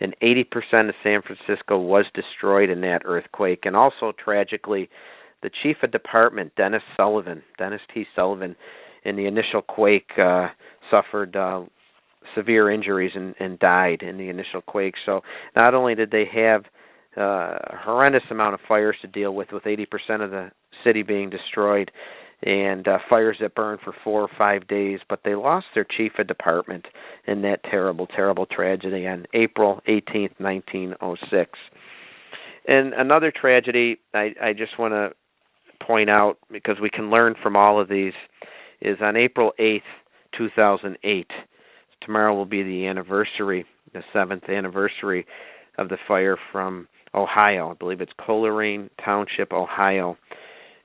And 80% of San Francisco was destroyed in that earthquake. And also, tragically, the chief of department, Dennis T. Sullivan, in the initial quake suffered severe injuries and died in the initial quake. So not only did they have a horrendous amount of fires to deal with 80% of the city being destroyed and fires that burned for 4 or 5 days, but they lost their chief of department in that terrible, terrible tragedy on April 18th, 1906. And another tragedy I just want to point out, because we can learn from all of these, is on April 8th, 2008. Tomorrow will be the anniversary, the 7th anniversary of the fire from Ohio. I believe it's Coleraine Township, Ohio,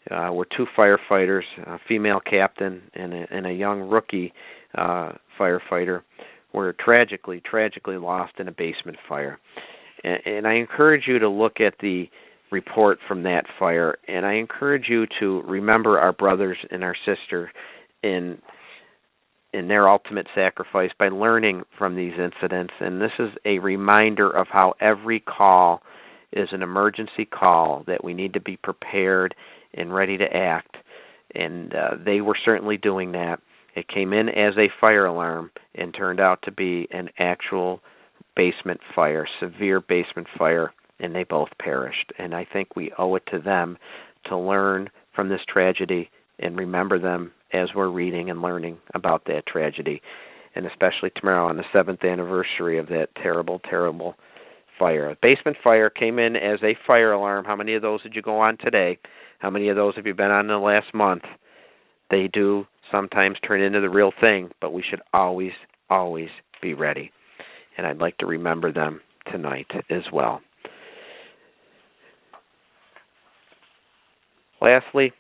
where 2 firefighters, a female captain and a young rookie firefighter, were tragically lost in a basement fire. And I encourage you to look at the report from that fire, and I encourage you to remember our brothers and our sisters in in their ultimate sacrifice by learning from these incidents. And this is a reminder of how every call is an emergency call, that we need to be prepared and ready to act. And they were certainly doing that. It came in as a fire alarm and turned out to be an actual basement fire, severe basement fire, and they both perished. And I think we owe it to them to learn from this tragedy and remember them as we're reading and learning about that tragedy, and especially tomorrow on the 7th anniversary of that terrible, terrible fire. A basement fire came in as a fire alarm. How many of those did you go on today? How many of those have you been on in the last month? They do sometimes turn into the real thing, but we should always, always be ready. And I'd like to remember them tonight as well. Lastly,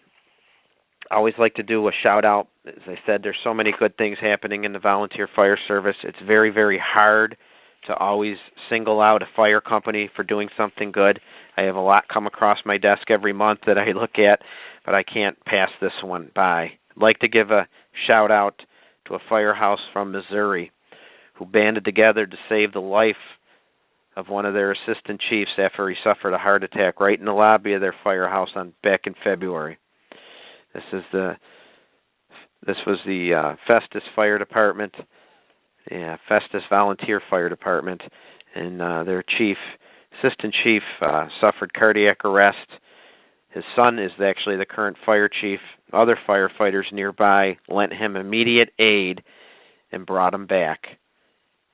I always like to do a shout-out. As I said, there's so many good things happening in the volunteer fire service. It's very, very hard to always single out a fire company for doing something good. I have a lot come across my desk every month that I look at, but I can't pass this one by. I'd like to give a shout-out to a firehouse from Missouri who banded together to save the life of one of their assistant chiefs after he suffered a heart attack right in the lobby of their firehouse back in February. This was the Festus Fire Department, Festus Volunteer Fire Department, and their assistant chief, suffered cardiac arrest. His son is actually the current fire chief. Other firefighters nearby lent him immediate aid and brought him back,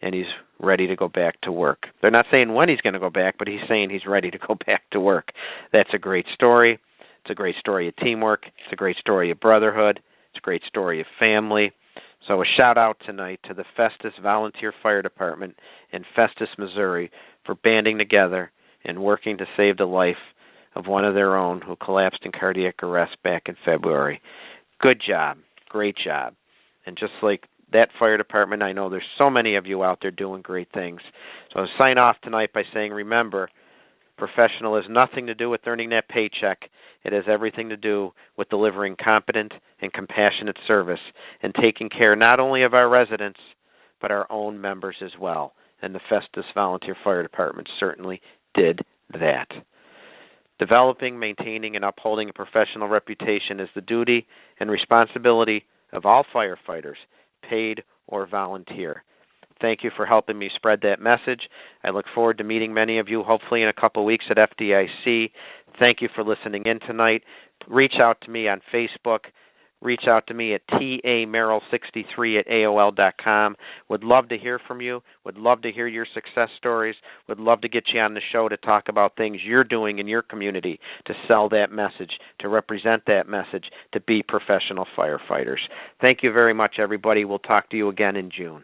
and he's ready to go back to work. They're not saying when he's going to go back, but he's saying he's ready to go back to work. That's a great story. It's a great story of teamwork. It's a great story of brotherhood. It's a great story of family. So a shout-out tonight to the Festus Volunteer Fire Department in Festus, Missouri, for banding together and working to save the life of one of their own who collapsed in cardiac arrest back in February. Good job. Great job. And just like that fire department, I know there's so many of you out there doing great things. So I'll sign off tonight by saying, remember, professional has nothing to do with earning that paycheck. It has everything to do with delivering competent and compassionate service and taking care not only of our residents, but our own members as well. And the Festus Volunteer Fire Department certainly did that. Developing, maintaining, and upholding a professional reputation is the duty and responsibility of all firefighters, paid or volunteer. Thank you for helping me spread that message. I look forward to meeting many of you, hopefully in a couple of weeks at FDIC. Thank you for listening in tonight. Reach out to me on Facebook. Reach out to me at tamerrill63@AOL.com. Would love to hear from you. Would love to hear your success stories. Would love to get you on the show to talk about things you're doing in your community to sell that message, to represent that message, to be professional firefighters. Thank you very much, everybody. We'll talk to you again in June.